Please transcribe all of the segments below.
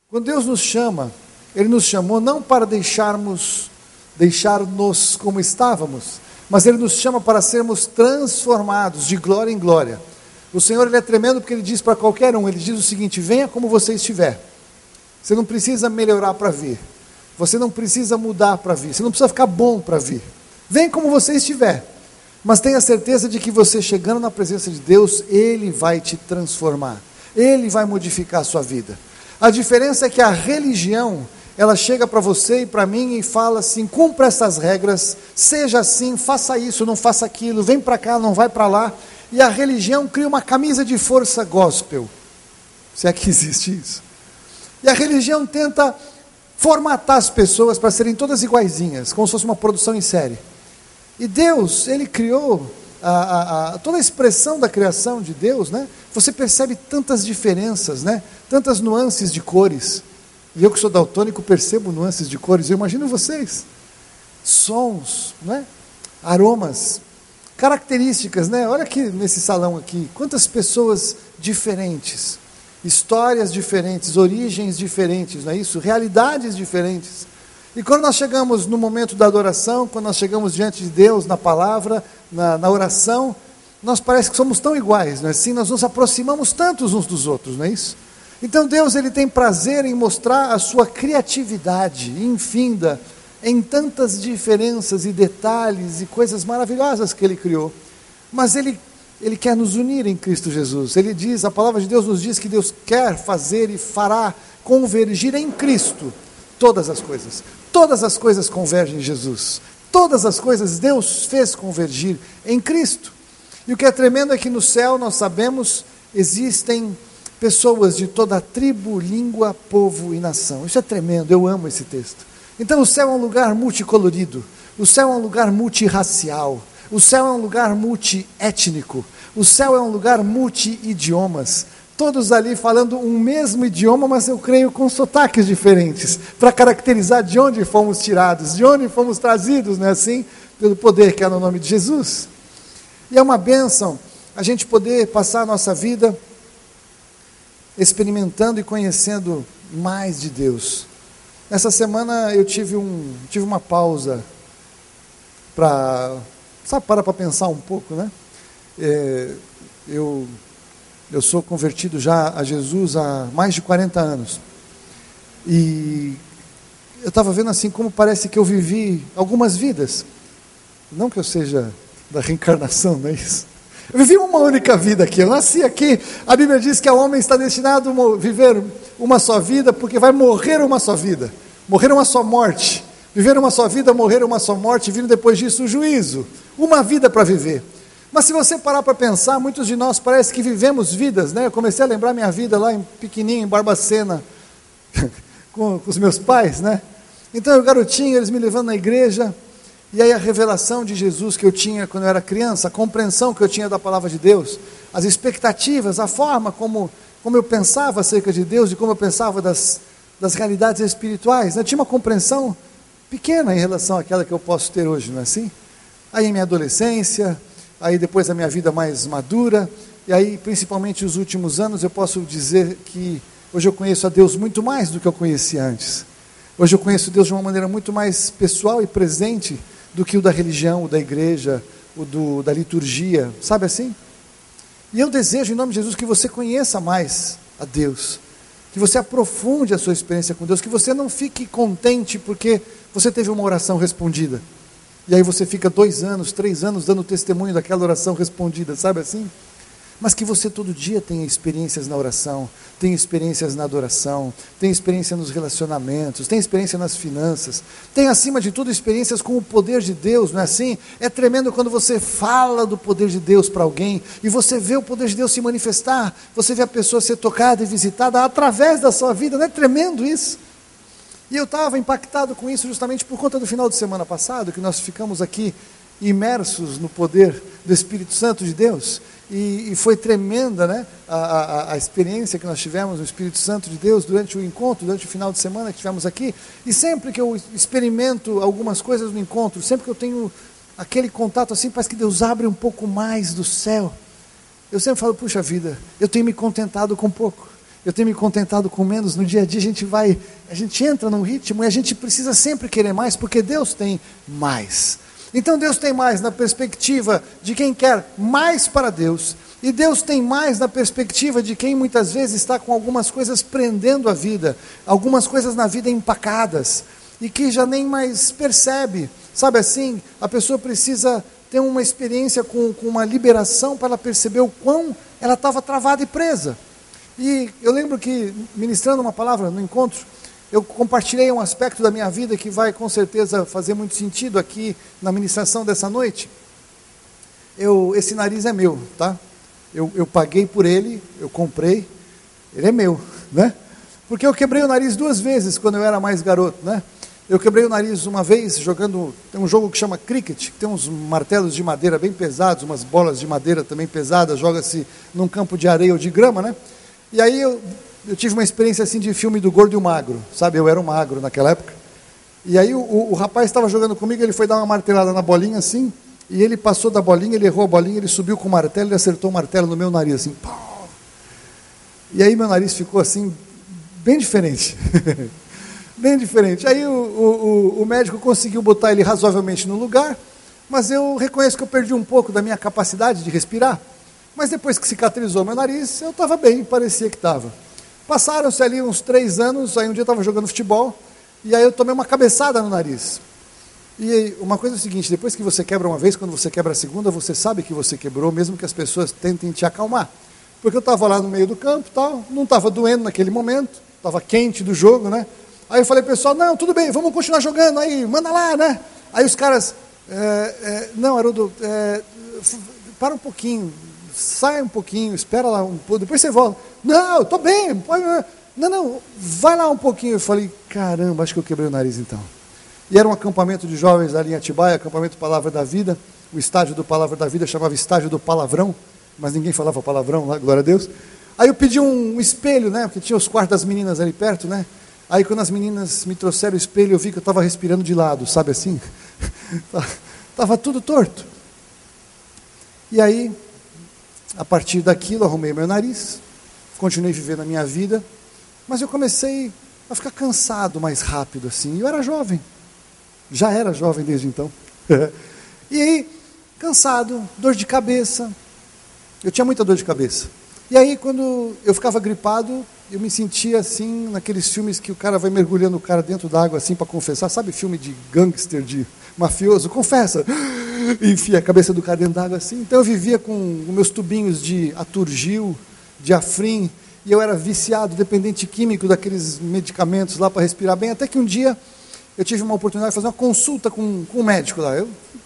Quando Deus nos chama, Ele nos chamou não para deixar-nos como estávamos, mas Ele nos chama para sermos transformados de glória em glória. O Senhor, Ele é tremendo porque Ele diz para qualquer um, Ele diz o seguinte: venha como você estiver. Você não precisa melhorar para vir. Você não precisa mudar para vir. Você não precisa ficar bom para vir. Vem como você estiver. Mas tenha certeza de que você chegando na presença de Deus, Ele vai te transformar. Ele vai modificar a sua vida. A diferença é que a religião, ela chega para você e para mim e fala assim: cumpra essas regras, seja assim, faça isso, não faça aquilo, vem para cá, não vai para lá. E a religião cria uma camisa de força gospel, se é que existe isso. E a religião tenta formatar as pessoas para serem todas iguaizinhas, como se fosse uma produção em série. E Deus, Ele criou toda a expressão da criação de Deus, né? Você percebe tantas diferenças, né? Tantas nuances de cores. E eu que sou daltônico percebo nuances de cores. Eu imagino vocês. Sons, né? Aromas, características, né? Olha aqui nesse salão aqui, quantas pessoas diferentes, histórias diferentes, origens diferentes, não é isso? Realidades diferentes. E quando nós chegamos no momento da adoração, quando nós chegamos diante de Deus, na palavra, na oração, nós parece que somos tão iguais, não é assim? Nós nos aproximamos tantos uns dos outros, não é isso? Então Deus, Ele tem prazer em mostrar a sua criatividade infinda, em tantas diferenças e detalhes e coisas maravilhosas que Ele criou. Mas Ele quer nos unir em Cristo Jesus. Ele diz, a palavra de Deus nos diz que Deus quer fazer e fará convergir em Cristo todas as coisas. Todas as coisas convergem em Jesus. Todas as coisas Deus fez convergir em Cristo. E o que é tremendo é que no céu, nós sabemos, existem pessoas de toda a tribo, língua, povo e nação. Isso é tremendo, eu amo esse texto. Então o céu é um lugar multicolorido, o céu é um lugar multirracial, o céu é um lugar multiétnico, o céu é um lugar multi-idiomas. Todos ali falando um mesmo idioma, mas eu creio com sotaques diferentes, para caracterizar de onde fomos tirados, de onde fomos trazidos, não é assim? Pelo poder que é no nome de Jesus. E é uma bênção a gente poder passar a nossa vida experimentando e conhecendo mais de Deus. Essa semana eu tive uma pausa para pensar um pouco, né? Eu sou convertido já a Jesus há mais de 40 anos. E eu estava vendo assim como parece que eu vivi algumas vidas. Não que eu seja da reencarnação, não é isso? Eu vivi uma única vida aqui, eu nasci aqui. A Bíblia diz que o homem está destinado a viver uma só vida, porque vai morrer uma só vida. Morrer uma só morte. Viver uma só vida, morrer uma só morte, vindo depois disso o juízo. Uma vida para viver. Mas se você parar para pensar, muitos de nós parece que vivemos vidas, né? Eu comecei a lembrar minha vida lá em pequenininho, em Barbacena, com os meus pais, né? Então eu garotinho, eles me levando na igreja, e aí a revelação de Jesus que eu tinha quando eu era criança, a compreensão que eu tinha da palavra de Deus, as expectativas, a forma como eu pensava acerca de Deus, e como eu pensava das realidades espirituais, né? Eu tinha uma compreensão pequena em relação àquela que eu posso ter hoje, não é assim? Aí em minha adolescência, aí depois da minha vida mais madura, e aí principalmente os últimos anos, eu posso dizer que hoje eu conheço a Deus muito mais do que eu conhecia antes. Hoje eu conheço Deus de uma maneira muito mais pessoal e presente do que o da religião, o da igreja, o da liturgia, sabe assim? E eu desejo em nome de Jesus que você conheça mais a Deus, que você aprofunde a sua experiência com Deus, que você não fique contente porque você teve uma oração respondida. E aí você fica 2 anos, 3 anos dando testemunho daquela oração respondida, sabe assim? Mas que você todo dia tenha experiências na oração, tenha experiências na adoração, tenha experiência nos relacionamentos, tenha experiência nas finanças, tenha acima de tudo experiências com o poder de Deus, não é assim? É tremendo quando você fala do poder de Deus para alguém, e você vê o poder de Deus se manifestar, você vê a pessoa ser tocada e visitada através da sua vida, não é tremendo isso? E eu estava impactado com isso justamente por conta do final de semana passado, que nós ficamos aqui imersos no poder do Espírito Santo de Deus, e foi tremenda, né, a experiência que nós tivemos no Espírito Santo de Deus durante o encontro, durante o final de semana que tivemos aqui. E sempre que eu experimento algumas coisas no encontro, sempre que eu tenho aquele contato assim, parece que Deus abre um pouco mais do céu. Eu sempre falo, puxa vida, eu tenho me contentado com pouco. eu tenho me contentado com menos. No dia a dia a gente entra num ritmo e a gente precisa sempre querer mais, porque Deus tem mais. Então Deus tem mais na perspectiva de quem quer mais para Deus, e Deus tem mais na perspectiva de quem muitas vezes está com algumas coisas prendendo a vida, algumas coisas na vida empacadas, e que já nem mais percebe, sabe assim, a pessoa precisa ter uma experiência com uma liberação para ela perceber o quão ela estava travada e presa. E eu lembro que, ministrando uma palavra no encontro, eu compartilhei um aspecto da minha vida que vai com certeza fazer muito sentido aqui na ministração dessa noite. Esse nariz é meu, tá? Eu paguei por ele, eu comprei, ele é meu, né? Porque eu quebrei o nariz 2 vezes quando eu era mais garoto, né? Eu quebrei o nariz uma vez jogando, tem um jogo que chama cricket, que tem uns martelos de madeira bem pesados, umas bolas de madeira também pesadas, joga-se num campo de areia ou de grama, né? E aí eu tive uma experiência assim de filme do Gordo e o Magro, sabe? Eu era um magro naquela época. E aí o rapaz estava jogando comigo, ele foi dar uma martelada na bolinha assim, e ele passou da bolinha, ele errou a bolinha, ele subiu com o martelo e acertou o martelo no meu nariz, assim. Pau! E aí meu nariz ficou assim, bem diferente. Bem diferente. Aí o médico conseguiu botar ele razoavelmente no lugar, mas eu reconheço que eu perdi um pouco da minha capacidade de respirar. Mas depois que cicatrizou meu nariz, eu estava bem, parecia que estava. Passaram-se ali uns 3 anos, aí um dia eu estava jogando futebol, e aí eu tomei uma cabeçada no nariz. E uma coisa é o seguinte, depois que você quebra uma vez, quando você quebra a segunda, você sabe que você quebrou, mesmo que as pessoas tentem te acalmar. Porque eu estava lá no meio do campo, tal, não estava doendo naquele momento, estava quente do jogo, né? Aí eu falei, pessoal, não, tudo bem, vamos continuar jogando, aí, manda lá, né? Aí os caras, não, Haroldo, para um pouquinho, sai um pouquinho, espera lá um pouco, depois você volta. Não, estou bem, pode... Não, vai lá um pouquinho. Eu falei, caramba, acho que eu quebrei o nariz então. E era um acampamento de jovens ali em Atibaia, acampamento Palavra da Vida, o estádio do Palavra da Vida chamava Estádio do Palavrão, mas ninguém falava palavrão lá, glória a Deus. Aí eu pedi um espelho, né, porque tinha os quartos das meninas ali perto, né. Aí quando as meninas me trouxeram o espelho, eu vi que eu estava respirando de lado, sabe assim? Estava tudo torto. E aí, a partir daquilo, arrumei meu nariz, continuei vivendo a minha vida, mas eu comecei a ficar cansado mais rápido, assim. Eu era jovem, já era jovem desde então. E aí, cansado, dor de cabeça, eu tinha muita dor de cabeça. E aí, quando eu ficava gripado, eu me sentia assim, naqueles filmes que o cara vai mergulhando o cara dentro d'água assim para confessar, sabe filme de gangster, de mafioso, confessa, e enfia a cabeça do cara dentro d'água assim. Então eu vivia com os meus tubinhos de Aturgil, de Afrin, e eu era viciado, dependente químico daqueles medicamentos lá para respirar bem, até que um dia eu tive uma oportunidade de fazer uma consulta com um médico lá.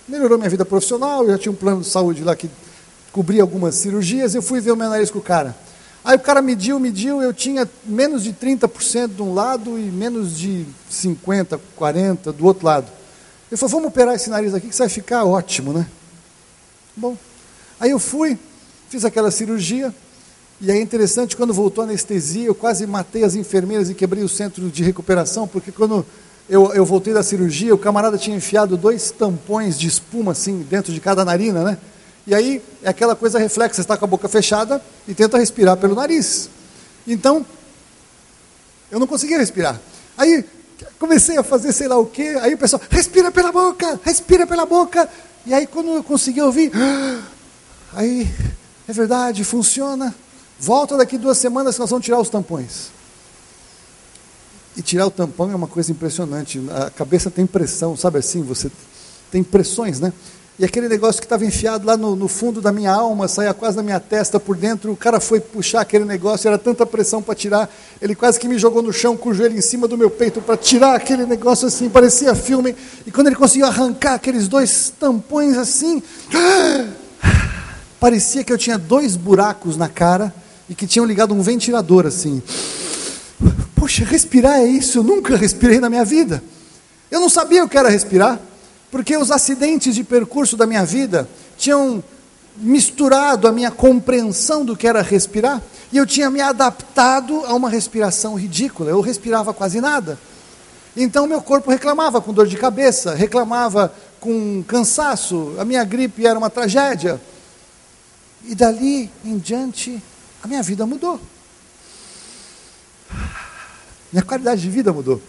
Melhorou minha vida profissional, eu já tinha um plano de saúde lá que cobria algumas cirurgias, eu fui ver o meu nariz com o cara. Aí o cara mediu, eu tinha menos de 30% de um lado e menos de 50%, 40% do outro lado. Ele falou, vamos operar esse nariz aqui que você vai ficar ótimo, né? Bom, aí eu fui, fiz aquela cirurgia, e é interessante, quando voltou a anestesia, eu quase matei as enfermeiras e quebrei o centro de recuperação, porque quando eu voltei da cirurgia, o camarada tinha enfiado 2 tampões de espuma, assim, dentro de cada narina, né? E aí, é aquela coisa reflexa, você está com a boca fechada e tenta respirar pelo nariz. Então, eu não conseguia respirar. Aí, comecei a fazer sei lá o quê, aí o pessoal, respira pela boca. E aí, quando eu consegui ouvir, aí, é verdade, funciona. Volta daqui 2 semanas que nós vamos tirar os tampões. E tirar o tampão é uma coisa impressionante. A cabeça tem pressão, sabe assim? Você tem pressões, né? E aquele negócio que estava enfiado lá no fundo da minha alma, saía quase da minha testa por dentro, o cara foi puxar aquele negócio, era tanta pressão para tirar, ele quase que me jogou no chão com o joelho em cima do meu peito para tirar aquele negócio assim, parecia filme. E quando ele conseguiu arrancar aqueles 2 tampões assim, parecia que eu tinha 2 buracos na cara e que tinham ligado um ventilador assim. Poxa, respirar é isso, eu nunca respirei na minha vida. Eu não sabia o que era respirar, porque os acidentes de percurso da minha vida tinham misturado a minha compreensão do que era respirar, e eu tinha me adaptado a uma respiração ridícula, eu respirava quase nada. Então meu corpo reclamava com dor de cabeça, reclamava com cansaço, a minha gripe era uma tragédia. E dali em diante, a minha vida mudou. minha qualidade de vida mudou.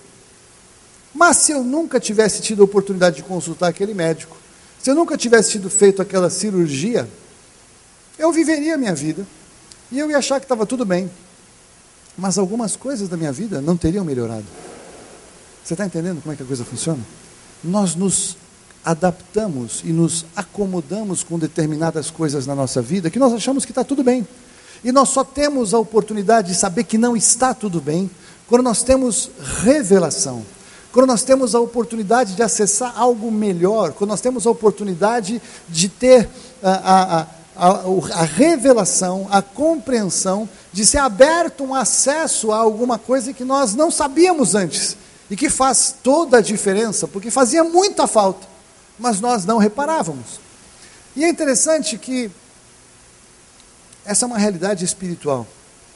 Mas se eu nunca tivesse tido a oportunidade de consultar aquele médico, se eu nunca tivesse tido feito aquela cirurgia, eu viveria a minha vida e eu ia achar que estava tudo bem. Mas algumas coisas da minha vida não teriam melhorado. Você está entendendo como é que a coisa funciona? Nós nos adaptamos e nos acomodamos com determinadas coisas na nossa vida que nós achamos que está tudo bem. E nós só temos a oportunidade de saber que não está tudo bem quando nós temos revelação, quando nós temos a oportunidade de acessar algo melhor, quando nós temos a oportunidade de ter a revelação, a compreensão, de ser aberto um acesso a alguma coisa que nós não sabíamos antes, e que faz toda a diferença, porque fazia muita falta, mas nós não reparávamos. E é interessante que essa é uma realidade espiritual,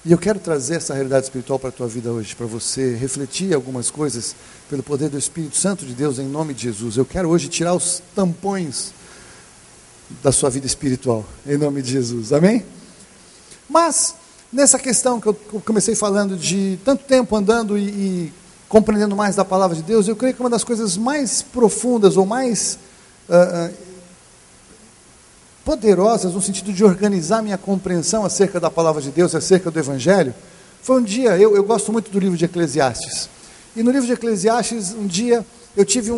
e eu quero trazer essa realidade espiritual para a tua vida hoje, para você refletir algumas coisas, pelo poder do Espírito Santo de Deus, em nome de Jesus. Eu quero hoje tirar os tampões da sua vida espiritual, em nome de Jesus, amém? Mas, nessa questão que eu comecei falando de tanto tempo andando e compreendendo mais da palavra de Deus, eu creio que uma das coisas mais profundas, ou mais poderosas, no sentido de organizar minha compreensão acerca da palavra de Deus, acerca do Evangelho, foi um dia, eu gosto muito do livro de Eclesiastes, e no livro de Eclesiastes, um dia, eu tive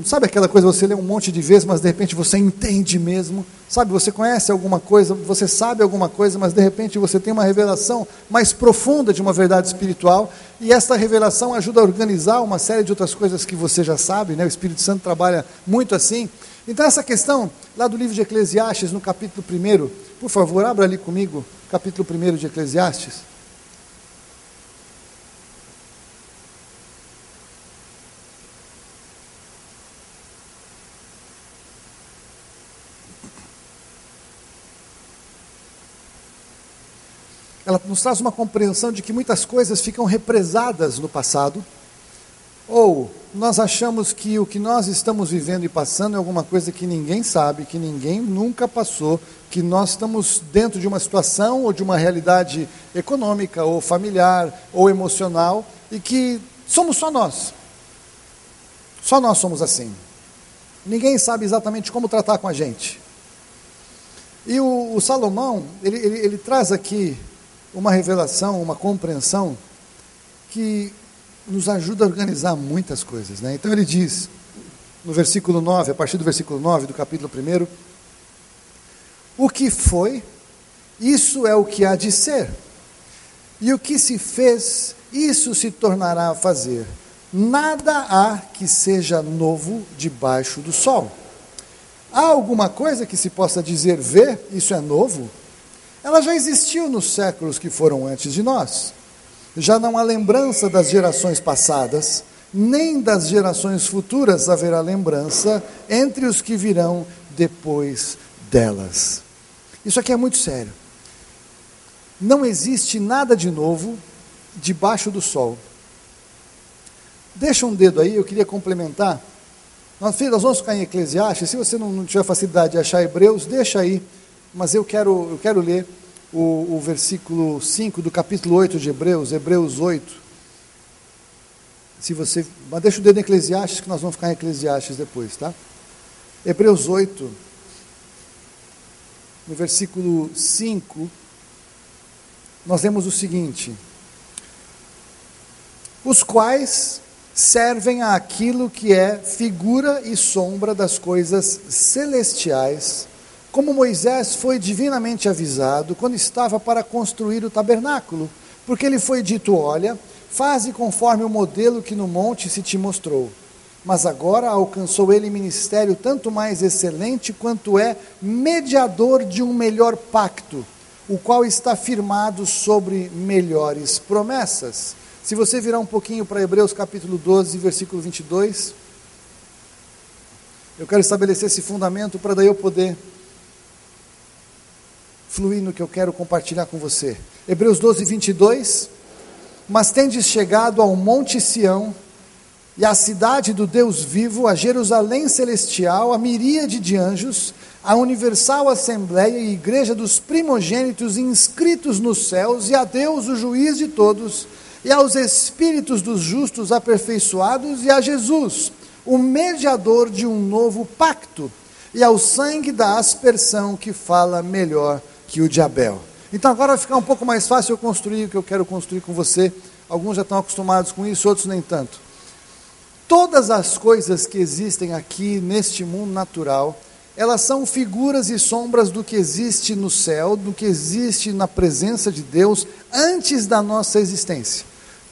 sabe aquela coisa, você lê um monte de vezes, mas de repente você entende mesmo, sabe, você conhece alguma coisa, você sabe alguma coisa, mas de repente você tem uma revelação mais profunda de uma verdade espiritual, e esta revelação ajuda a organizar uma série de outras coisas que você já sabe, né? O Espírito Santo trabalha muito assim. Então essa questão, lá do livro de Eclesiastes, no capítulo 1, por favor, abra ali comigo, capítulo 1 de Eclesiastes. Ela nos traz uma compreensão de que muitas coisas ficam represadas no passado, ou nós achamos que o que nós estamos vivendo e passando é alguma coisa que ninguém sabe, que ninguém nunca passou, que nós estamos dentro de uma situação ou de uma realidade econômica, ou familiar, ou emocional, e que somos só nós. Só nós somos assim. Ninguém sabe exatamente como tratar com a gente. E o Salomão, ele traz aqui uma revelação, uma compreensão que nos ajuda a organizar muitas coisas, né? Então ele diz, no versículo 9, a partir do versículo 9 do capítulo 1, o que foi, isso é o que há de ser, e o que se fez, isso se tornará a fazer. Nada há que seja novo debaixo do sol. Há alguma coisa que se possa dizer, ver, isso é novo? Ela já existiu nos séculos que foram antes de nós. Já não há lembrança das gerações passadas, nem das gerações futuras haverá lembrança entre os que virão depois delas. Isso aqui é muito sério. Não existe nada de novo debaixo do sol. Deixa um dedo aí, eu queria complementar. Nós vamos ficar em Eclesiastes. Se você não tiver facilidade de achar Hebreus, deixa aí. Mas eu quero ler o versículo 5 do capítulo 8 de Hebreus, Hebreus 8. Mas deixa o dedo em Eclesiastes, que nós vamos ficar em Eclesiastes depois, tá? Hebreus 8, no versículo 5, nós lemos o seguinte: os quais servem àquilo que é figura e sombra das coisas celestiais, como Moisés foi divinamente avisado quando estava para construir o tabernáculo, porque lhe foi dito, olha, faze conforme o modelo que no monte se te mostrou. Mas agora alcançou ele ministério tanto mais excelente, quanto é mediador de um melhor pacto, o qual está firmado sobre melhores promessas. Se você virar um pouquinho para Hebreus capítulo 12, versículo 22, eu quero estabelecer esse fundamento para daí eu poder fluir no que eu quero compartilhar com você. Hebreus 12, 22, mas tendes chegado ao monte Sião, e à cidade do Deus vivo, a Jerusalém celestial, a miríade de anjos, a universal assembleia e igreja dos primogênitos inscritos nos céus, e a Deus, o juiz de todos, e aos espíritos dos justos aperfeiçoados, e a Jesus, o mediador de um novo pacto, e ao sangue da aspersão que fala melhor que o de Abel. Então agora vai ficar um pouco mais fácil eu construir o que eu quero construir com você. Alguns já estão acostumados com isso, outros nem tanto. Todas as coisas que existem aqui neste mundo natural, elas são figuras e sombras do que existe no céu, do que existe na presença de Deus antes da nossa existência.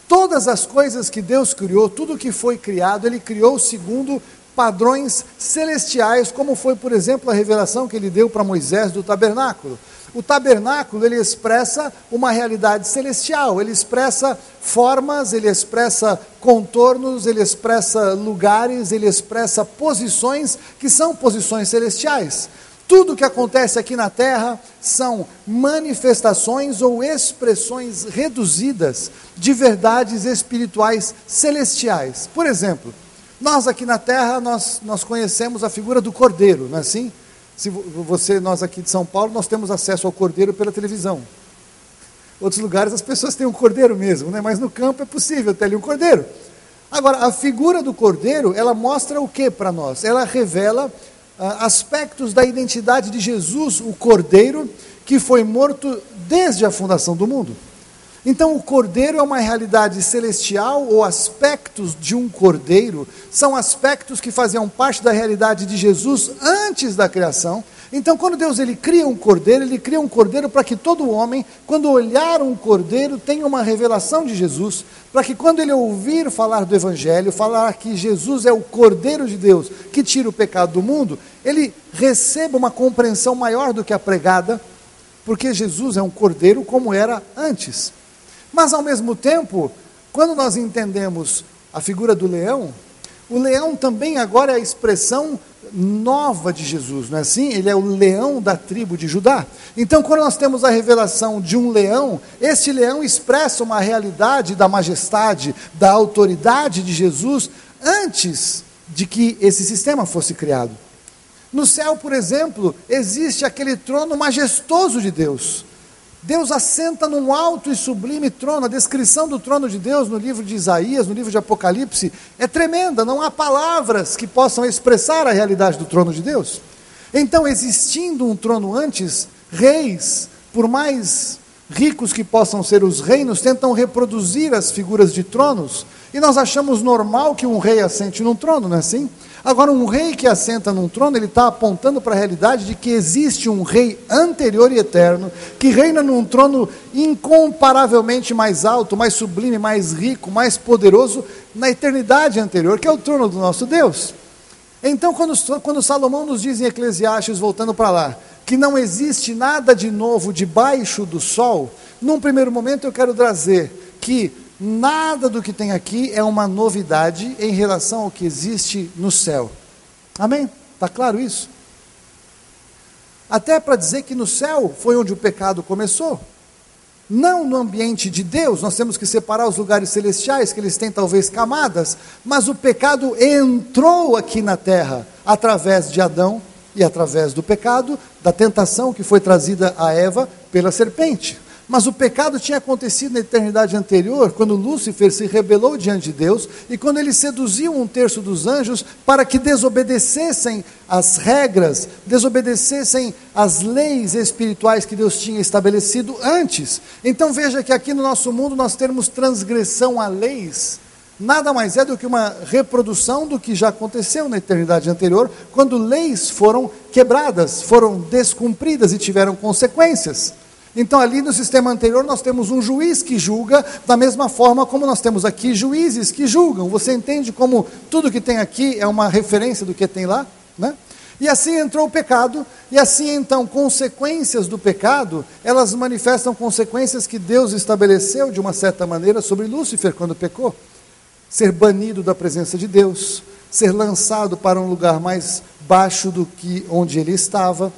Todas as coisas que Deus criou, tudo que foi criado, Ele criou segundo padrões celestiais, como foi, por exemplo, a revelação que Ele deu para Moisés do tabernáculo. O tabernáculo, ele expressa uma realidade celestial, ele expressa formas, ele expressa contornos, ele expressa lugares, ele expressa posições que são posições celestiais. Tudo que acontece aqui na terra são manifestações ou expressões reduzidas de verdades espirituais celestiais. Por exemplo, nós aqui na terra, nós conhecemos a figura do cordeiro, não é assim? Nós aqui de São Paulo, nós temos acesso ao cordeiro pela televisão. Outros lugares as pessoas têm um cordeiro mesmo, né? Mas no campo é possível ter ali um cordeiro. Agora, a figura do cordeiro, ela mostra o que para nós? Ela revela aspectos da identidade de Jesus, o cordeiro, que foi morto desde a fundação do mundo. Então o cordeiro é uma realidade celestial, ou aspectos de um cordeiro, são aspectos que faziam parte da realidade de Jesus antes da criação. Então quando Deus ele cria um cordeiro para que todo homem, quando olhar um cordeiro, tenha uma revelação de Jesus, para que quando ele ouvir falar do Evangelho, falar que Jesus é o Cordeiro de Deus, que tira o pecado do mundo, ele receba uma compreensão maior do que a pregada, porque Jesus é um cordeiro como era antes. Mas ao mesmo tempo, quando nós entendemos a figura do leão, o leão também agora é a expressão nova de Jesus, não é assim? Ele é o leão da tribo de Judá. Então quando nós temos a revelação de um leão, este leão expressa uma realidade da majestade, da autoridade de Jesus, antes de que esse sistema fosse criado. No céu, por exemplo, existe aquele trono majestoso de Deus. Deus assenta num alto e sublime trono. A descrição do trono de Deus no livro de Isaías, no livro de Apocalipse, é tremenda. Não há palavras que possam expressar a realidade do trono de Deus. Então, existindo um trono antes, reis, por mais ricos que possam ser os reinos, tentam reproduzir as figuras de tronos, e nós achamos normal que um rei assente num trono, não é assim? Agora, um rei que assenta num trono, ele está apontando para a realidade de que existe um rei anterior e eterno, que reina num trono incomparavelmente mais alto, mais sublime, mais rico, mais poderoso, na eternidade anterior, que é o trono do nosso Deus. Então, quando Salomão nos diz em Eclesiastes, voltando para lá, que não existe nada de novo debaixo do sol, num primeiro momento eu quero trazer que nada do que tem aqui é uma novidade em relação ao que existe no céu. Amém? Está claro isso? Até para dizer que no céu foi onde o pecado começou. Não no ambiente de Deus, nós temos que separar os lugares celestiais, que eles têm talvez camadas, mas o pecado entrou aqui na terra, através de Adão, e através do pecado, da tentação que foi trazida a Eva pela serpente. Mas o pecado tinha acontecido na eternidade anterior, quando Lúcifer se rebelou diante de Deus, e quando ele seduziu 1/3 dos anjos para que desobedecessem as regras, desobedecessem as leis espirituais que Deus tinha estabelecido antes. Então veja que aqui no nosso mundo nós temos transgressão a leis, nada mais é do que uma reprodução do que já aconteceu na eternidade anterior, quando leis foram quebradas, foram descumpridas e tiveram consequências. Então ali no sistema anterior nós temos um juiz que julga, da mesma forma como nós temos aqui juízes que julgam. Você entende como tudo que tem aqui é uma referência do que tem lá, né? E assim entrou o pecado, e assim então consequências do pecado, elas manifestam consequências que Deus estabeleceu de uma certa maneira sobre Lúcifer quando pecou. Ser banido da presença de Deus, ser lançado para um lugar mais baixo do que onde ele estava,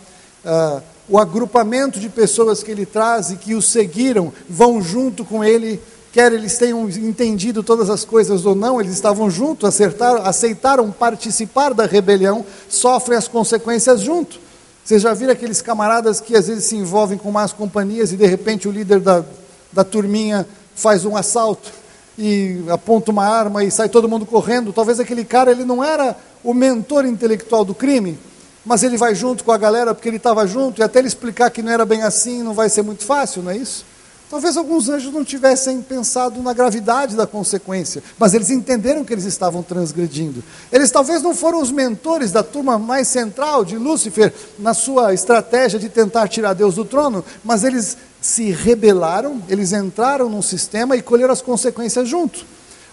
o agrupamento de pessoas que ele traz e que o seguiram, vão junto com ele, quer eles tenham entendido todas as coisas ou não, eles estavam juntos, aceitaram participar da rebelião, sofrem as consequências junto. Vocês já viram aqueles camaradas que às vezes se envolvem com más companhias e de repente o líder da turminha faz um assalto? e aponta uma arma e sai todo mundo correndo. Talvez aquele cara, ele não era o mentor intelectual do crime, mas ele vai junto com a galera porque ele estava junto, e até ele explicar que não era bem assim, não vai ser muito fácil, não é isso? Talvez alguns anjos não tivessem pensado na gravidade da consequência, mas eles entenderam que eles estavam transgredindo. Eles talvez não foram os mentores da turma mais central de Lúcifer, na sua estratégia de tentar tirar Deus do trono, mas eles se rebelaram, eles entraram num sistema e colheram as consequências junto.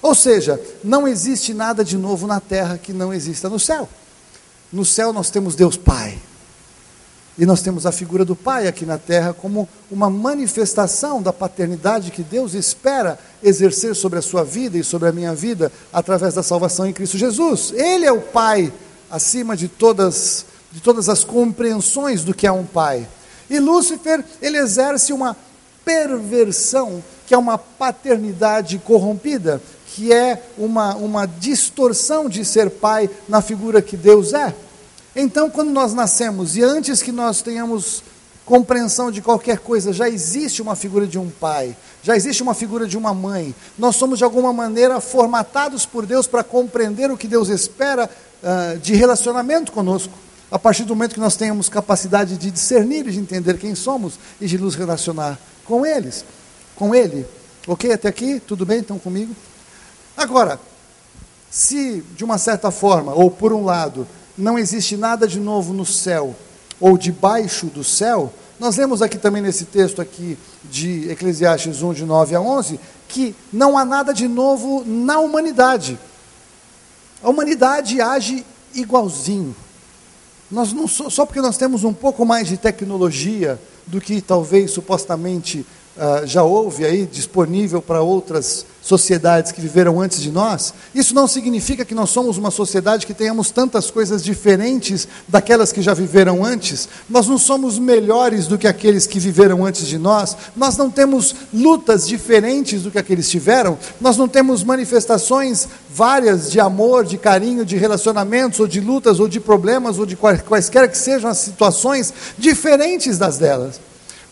Ou seja, não existe nada de novo na terra que não exista no céu. No céu nós temos Deus Pai. E nós temos a figura do Pai aqui na terra como uma manifestação da paternidade que Deus espera exercer sobre a sua vida e sobre a minha vida através da salvação em Cristo Jesus. Ele é o Pai acima de todas as compreensões do que é um Pai. E Lúcifer, ele exerce uma perversão, que é uma paternidade corrompida, que é uma distorção de ser pai na figura que Deus é. Então, quando nós nascemos, e antes que nós tenhamos compreensão de qualquer coisa, já existe uma figura de um pai, já existe uma figura de uma mãe. Nós somos de alguma maneira formatados por Deus para compreender o que Deus espera de relacionamento conosco, a partir do momento que nós tenhamos capacidade de discernir, de entender quem somos e de nos relacionar com eles, com Ele. Ok? Até aqui? Tudo bem? Estão comigo? Agora, se de uma certa forma, ou por um lado, não existe nada de novo no céu, ou debaixo do céu, nós lemos aqui também nesse texto aqui de Eclesiastes 1, de 9 a 11, que não há nada de novo na humanidade. A humanidade age igualzinho. Nós não, só porque nós temos um pouco mais de tecnologia do que talvez supostamente já houve aí disponível para outras sociedades que viveram antes de nós, isso não significa que nós somos uma sociedade que tenhamos tantas coisas diferentes daquelas que já viveram antes. Nós não somos melhores do que aqueles que viveram antes de nós, nós não temos lutas diferentes do que aqueles tiveram, nós não temos manifestações várias de amor, de carinho, de relacionamentos, ou de lutas, ou de problemas, ou de quaisquer que sejam as situações diferentes das delas.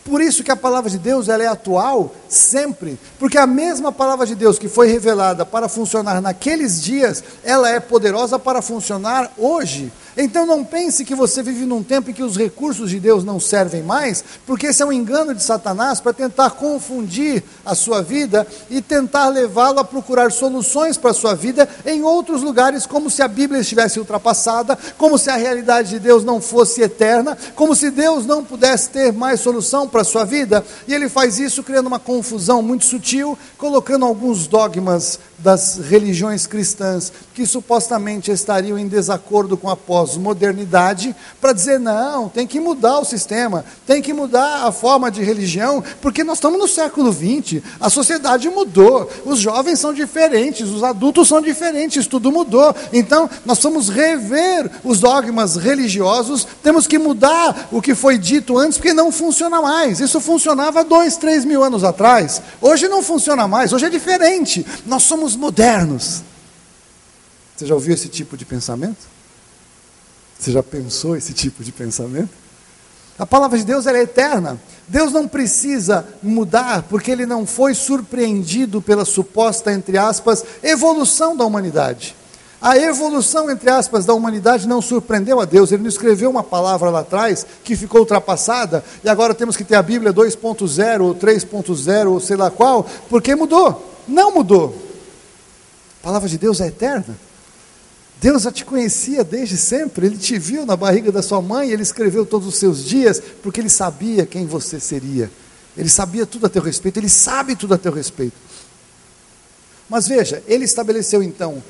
Por isso que a palavra de Deus ela é atual sempre, porque a mesma palavra de Deus que foi revelada para funcionar naqueles dias, ela é poderosa para funcionar hoje. Então não pense que você vive num tempo em que os recursos de Deus não servem mais, porque esse é um engano de Satanás para tentar confundir a sua vida e tentar levá-lo a procurar soluções para a sua vida em outros lugares, como se a Bíblia estivesse ultrapassada, como se a realidade de Deus não fosse eterna, como se Deus não pudesse ter mais solução para a sua vida. E ele faz isso criando uma confusão muito sutil, colocando alguns dogmas das religiões cristãs que supostamente estariam em desacordo com a pós-modernidade, para dizer não, tem que mudar o sistema, tem que mudar a forma de religião, porque nós estamos no século XX, a sociedade mudou, os jovens são diferentes, os adultos são diferentes, tudo mudou, então nós vamos rever os dogmas religiosos, temos que mudar o que foi dito antes, porque não funciona mais. Isso funcionava 2, 3 mil anos atrás, hoje não funciona mais, hoje é diferente, nós somos modernos. Você já ouviu esse tipo de pensamento? Você já pensou esse tipo de pensamento? A palavra de Deus ela é eterna. Deus não precisa mudar, porque Ele não foi surpreendido pela suposta, entre aspas, evolução da humanidade. A evolução, entre aspas, da humanidade não surpreendeu a Deus. Ele não escreveu uma palavra lá atrás que ficou ultrapassada, e agora temos que ter a Bíblia 2.0 ou 3.0 ou sei lá qual, porque mudou. Não mudou. A palavra de Deus é eterna. Deus já te conhecia desde sempre, Ele te viu na barriga da sua mãe, Ele escreveu todos os seus dias, porque Ele sabia quem você seria, Ele sabia tudo a teu respeito, Ele sabe tudo a teu respeito. Mas veja, Ele estabeleceu então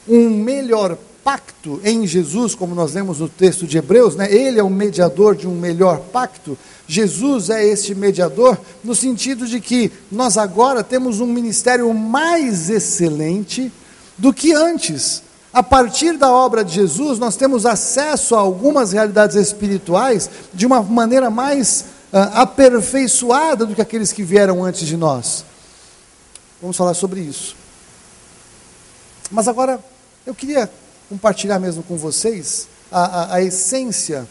um melhor pacto em Jesus, como nós lemos no texto de Hebreus, né? Ele é o mediador de um melhor pacto. Jesus é este mediador, no sentido de que nós agora temos um ministério mais excelente do que antes. A partir da obra de Jesus, nós temos acesso a algumas realidades espirituais de uma maneira mais aperfeiçoada do que aqueles que vieram antes de nós. Vamos falar sobre isso. Mas agora, eu queria compartilhar mesmo com vocês a essência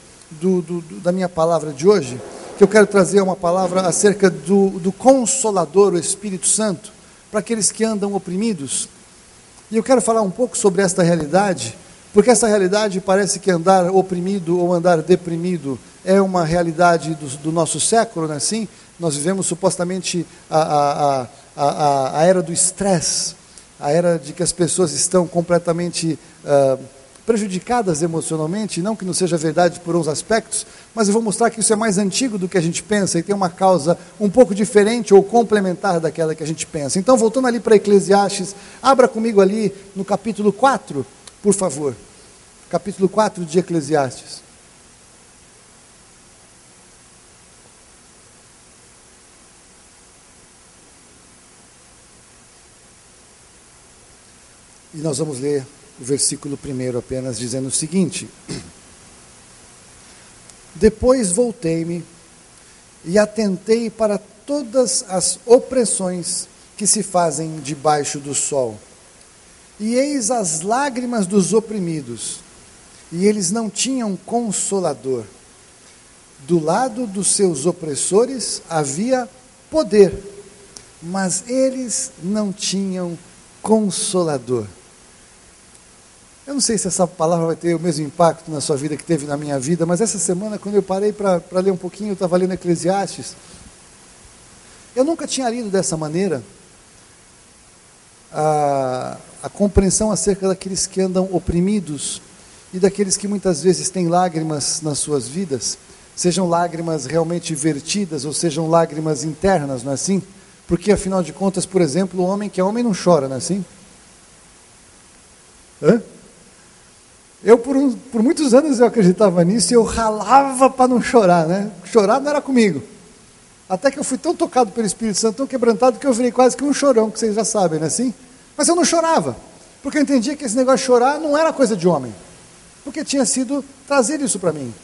da minha palavra de hoje, que eu quero trazer uma palavra acerca do Consolador, o Espírito Santo, para aqueles que andam oprimidos. E eu quero falar um pouco sobre esta realidade, porque essa realidade parece que andar oprimido ou andar deprimido é uma realidade do nosso século, não é assim? Nós vivemos supostamente a era do estresse, a era de que as pessoas estão completamente prejudicadas emocionalmente, não que não seja verdade por uns aspectos, mas eu vou mostrar que isso é mais antigo do que a gente pensa e tem uma causa um pouco diferente ou complementar daquela que a gente pensa. Então, voltando ali para Eclesiastes, abra comigo ali no capítulo 4, por favor. Capítulo 4 de Eclesiastes. E nós vamos ler o versículo 1 apenas, dizendo o seguinte: Depois voltei-me e atentei para todas as opressões que se fazem debaixo do sol. E eis as lágrimas dos oprimidos, e eles não tinham consolador. Do lado dos seus opressores havia poder, mas eles não tinham consolador. Eu não sei se essa palavra vai ter o mesmo impacto na sua vida que teve na minha vida, mas essa semana, quando eu parei para ler um pouquinho, eu estava lendo Eclesiastes, eu nunca tinha lido dessa maneira a compreensão acerca daqueles que andam oprimidos e daqueles que muitas vezes têm lágrimas nas suas vidas, sejam lágrimas realmente vertidas ou sejam lágrimas internas, não é assim? Porque, afinal de contas, por exemplo, o homem que é homem não chora, não é assim? Eu, por muitos anos, eu acreditava nisso e eu ralava para não chorar, né? Chorar não era comigo. Até que eu fui tão tocado pelo Espírito Santo, tão quebrantado, que eu virei quase que um chorão, que vocês já sabem, não é assim? Mas eu não chorava, porque eu entendia que esse negócio de chorar não era coisa de homem, porque tinha sido trazer isso para mim.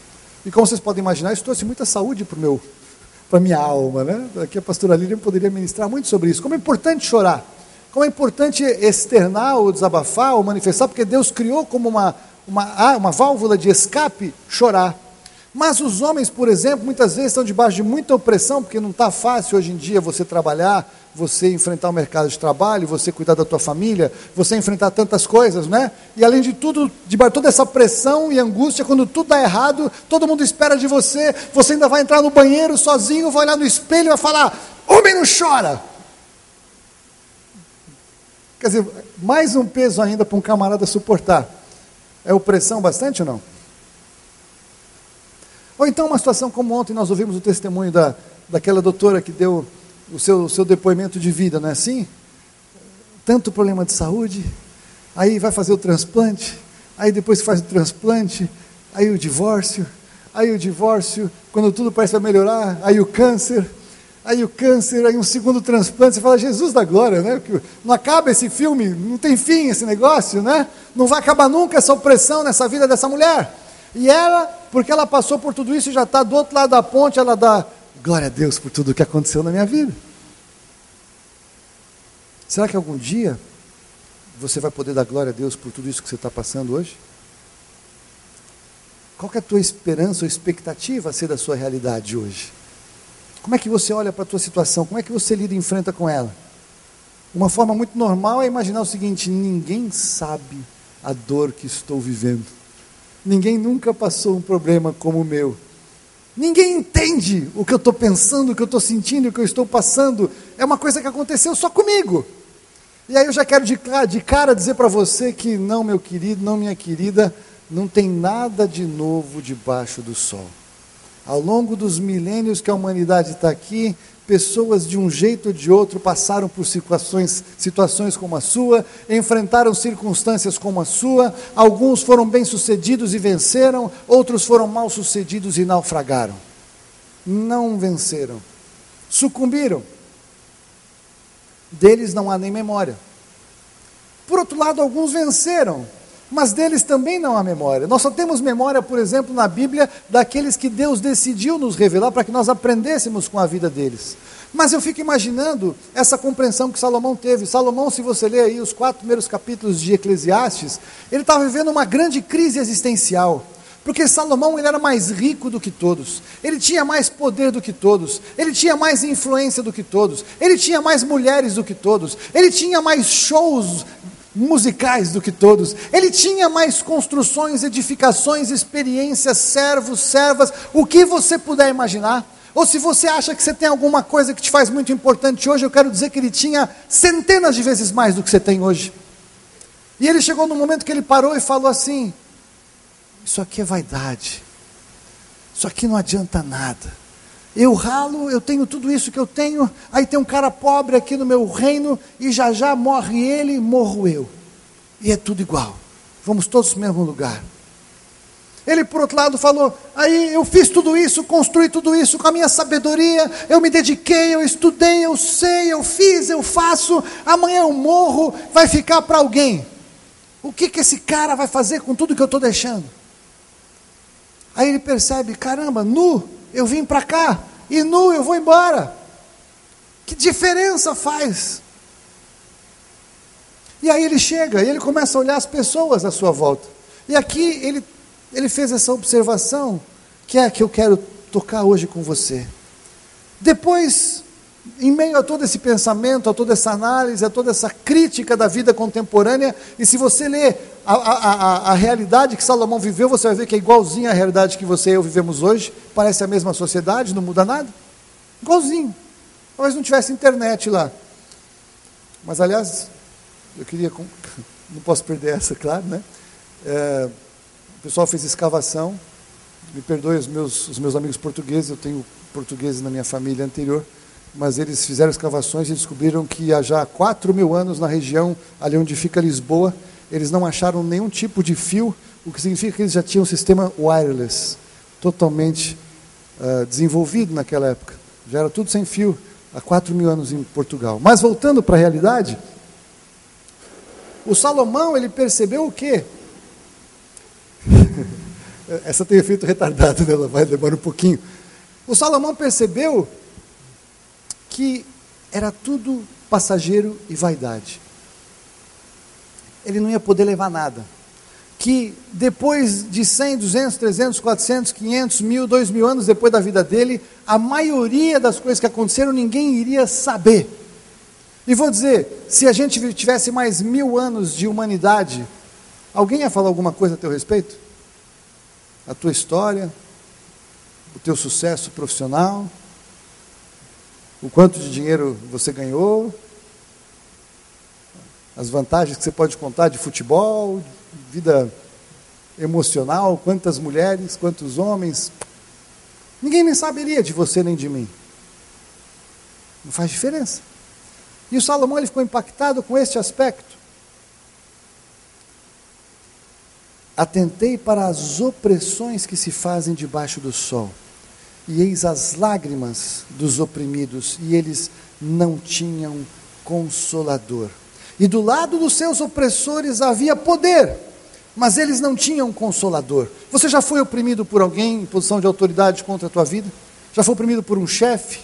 E como vocês podem imaginar, isso trouxe muita saúde para a minha alma, né? Aqui a pastora Lilian poderia ministrar muito sobre isso. Como é importante chorar, como é importante externar ou desabafar ou manifestar, porque Deus criou como uma válvula de escape chorar. Mas os homens, por exemplo, muitas vezes estão debaixo de muita opressão, porque não está fácil hoje em dia você trabalhar, você enfrentar o mercado de trabalho, você cuidar da tua família, você enfrentar tantas coisas, né? E além de tudo, debaixo de toda essa pressão e angústia, quando tudo dá errado, todo mundo espera de você, você ainda vai entrar no banheiro sozinho, vai olhar no espelho e vai falar: homem não chora! Quer dizer, mais um peso ainda para um camarada suportar. É opressão bastante ou não? Ou então uma situação como ontem nós ouvimos o testemunho daquela doutora que deu o seu depoimento de vida, não é assim? Tanto problema de saúde, aí vai fazer o transplante, aí depois que faz o transplante, aí o divórcio, quando tudo parece vai melhorar, aí o câncer, aí um segundo transplante, você fala: Jesus da glória, né? Não acaba esse filme, não tem fim esse negócio, né? Não vai acabar nunca essa opressão nessa vida dessa mulher. E ela, porque ela passou por tudo isso e já está do outro lado da ponte, ela dá glória a Deus por tudo o que aconteceu na minha vida. Será que algum dia você vai poder dar glória a Deus por tudo isso que você está passando hoje? Qual que é a tua esperança ou expectativa a ser da sua realidade hoje? Como é que você olha para a tua situação? Como é que você lida e enfrenta com ela? Uma forma muito normal é imaginar o seguinte: ninguém sabe a dor que estou vivendo. Ninguém nunca passou um problema como o meu. Ninguém entende o que eu estou pensando, o que eu estou sentindo, o que eu estou passando. É uma coisa que aconteceu só comigo. E aí eu já quero de cara dizer para você que não, meu querido, não, minha querida, não tem nada de novo debaixo do sol. Ao longo dos milênios que a humanidade está aqui, pessoas de um jeito ou de outro passaram por situações como a sua, enfrentaram circunstâncias como a sua, alguns foram bem-sucedidos e venceram, outros foram mal-sucedidos e naufragaram. Não venceram, sucumbiram. Deles não há nem memória. Por outro lado, alguns venceram, mas deles também não há memória. Nós só temos memória, por exemplo, na Bíblia, daqueles que Deus decidiu nos revelar para que nós aprendêssemos com a vida deles. Mas eu fico imaginando essa compreensão que Salomão teve. Salomão, se você ler aí os 4 primeiros capítulos de Eclesiastes, ele estava vivendo uma grande crise existencial. Porque Salomão, ele era mais rico do que todos, ele tinha mais poder do que todos, ele tinha mais influência do que todos, ele tinha mais mulheres do que todos, ele tinha mais shows musicais do que todos, ele tinha mais construções, edificações, experiências, servos, servas, o que você puder imaginar. Ou se você acha que você tem alguma coisa que te faz muito importante hoje, eu quero dizer que ele tinha centenas de vezes mais do que você tem hoje. E ele chegou num momento que ele parou e falou assim: isso aqui é vaidade, isso aqui não adianta nada, eu ralo, eu tenho tudo isso que eu tenho, aí tem um cara pobre aqui no meu reino, e já já morre ele, morro eu, e é tudo igual, vamos todos no mesmo lugar. Ele, por outro lado, falou: aí eu fiz tudo isso, construí tudo isso com a minha sabedoria, eu me dediquei, eu estudei, eu sei, eu fiz, eu faço, amanhã eu morro, vai ficar para alguém. O que esse cara vai fazer com tudo que eu estou deixando? Aí ele percebe: caramba, nu eu vim para cá, e nu eu vou embora. Que diferença faz? E aí ele chega, e ele começa a olhar as pessoas à sua volta. E aqui ele fez essa observação, que é a que eu quero tocar hoje com você. Depois, em meio a todo esse pensamento, a toda essa análise, a toda essa crítica da vida contemporânea, e se você ler a realidade que Salomão viveu, você vai ver que é igualzinho à realidade que você e eu vivemos hoje, parece a mesma sociedade, não muda nada, igualzinho, talvez não tivesse internet lá, mas aliás, eu queria, não posso perder essa, claro, né? O pessoal fez escavação, me perdoe os meus amigos portugueses, eu tenho portugueses na minha família anterior, mas eles fizeram escavações e descobriram que há já 4.000 anos na região, ali onde fica Lisboa, eles não acharam nenhum tipo de fio, o que significa que eles já tinham um sistema wireless, totalmente desenvolvido naquela época, já era tudo sem fio, há 4.000 anos em Portugal. Mas voltando para a realidade, o Salomão, ele percebeu o quê? Essa tem efeito retardado, né? Ela vai demorar um pouquinho. O Salomão percebeu que era tudo passageiro e vaidade. Ele não ia poder levar nada. Que depois de 100, 200, 300, 400, 500, 1.000, 2.000 anos depois da vida dele, a maioria das coisas que aconteceram ninguém iria saber. E vou dizer, se a gente tivesse mais 1.000 anos de humanidade, alguém ia falar alguma coisa a teu respeito? A tua história, o teu sucesso profissional, o quanto de dinheiro você ganhou, as vantagens que você pode contar de futebol, vida emocional, quantas mulheres, quantos homens. Ninguém nem saberia de você nem de mim. Não faz diferença. E o Salomão, ele ficou impactado com este aspecto. Atentei para as opressões que se fazem debaixo do sol, e eis as lágrimas dos oprimidos, e eles não tinham consolador. E do lado dos seus opressores havia poder, mas eles não tinham consolador. Você já foi oprimido por alguém em posição de autoridade contra a tua vida? Já foi oprimido por um chefe?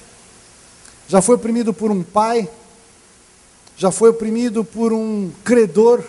Já foi oprimido por um pai? Já foi oprimido por um credor?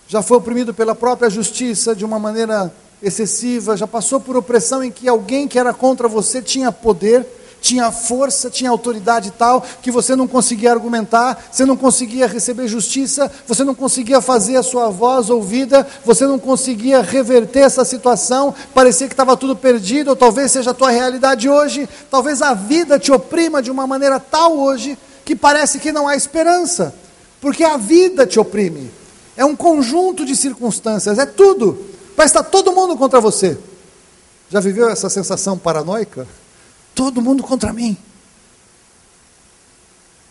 Já foi oprimido pela própria justiça de uma maneira excessiva? Já passou por opressão em que alguém que era contra você tinha poder, tinha força, tinha autoridade tal, que você não conseguia argumentar, você não conseguia receber justiça, você não conseguia fazer a sua voz ouvida, você não conseguia reverter essa situação, parecia que estava tudo perdido, ou talvez seja a tua realidade hoje, talvez a vida te oprima de uma maneira tal hoje, que parece que não há esperança, porque a vida te oprime. É um conjunto de circunstâncias, é tudo. Parece que está todo mundo contra você. Já viveu essa sensação paranoica? Todo mundo contra mim.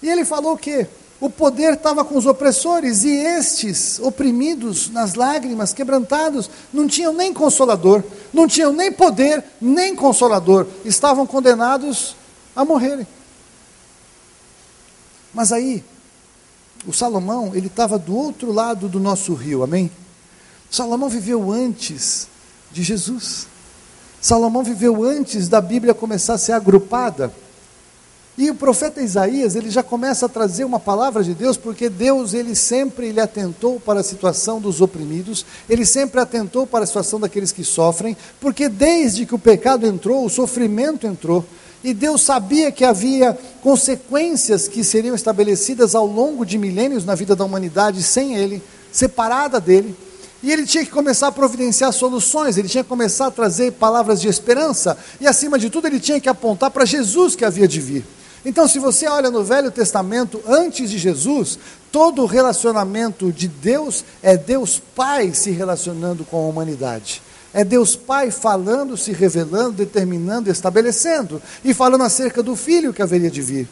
E ele falou o quê? O poder estava com os opressores, e estes, oprimidos nas lágrimas, quebrantados, não tinham nem consolador, não tinham nem poder, nem consolador. Estavam condenados a morrerem. Mas aí, o Salomão, ele estava do outro lado do nosso rio, amém? Salomão viveu antes de Jesus. Salomão viveu antes da Bíblia começar a ser agrupada. E o profeta Isaías, ele já começa a trazer uma palavra de Deus, porque Deus, ele sempre atentou para a situação dos oprimidos, ele sempre atentou para a situação daqueles que sofrem, porque desde que o pecado entrou, o sofrimento entrou, e Deus sabia que havia consequências que seriam estabelecidas ao longo de milênios na vida da humanidade sem ele, separada dele, e ele tinha que começar a providenciar soluções, ele tinha que começar a trazer palavras de esperança, e acima de tudo ele tinha que apontar para Jesus que havia de vir. Então, se você olha no Velho Testamento, antes de Jesus, todo o relacionamento de Deus é Deus Pai se relacionando com a humanidade. É Deus Pai falando, se revelando, determinando, estabelecendo, e falando acerca do Filho que haveria de vir.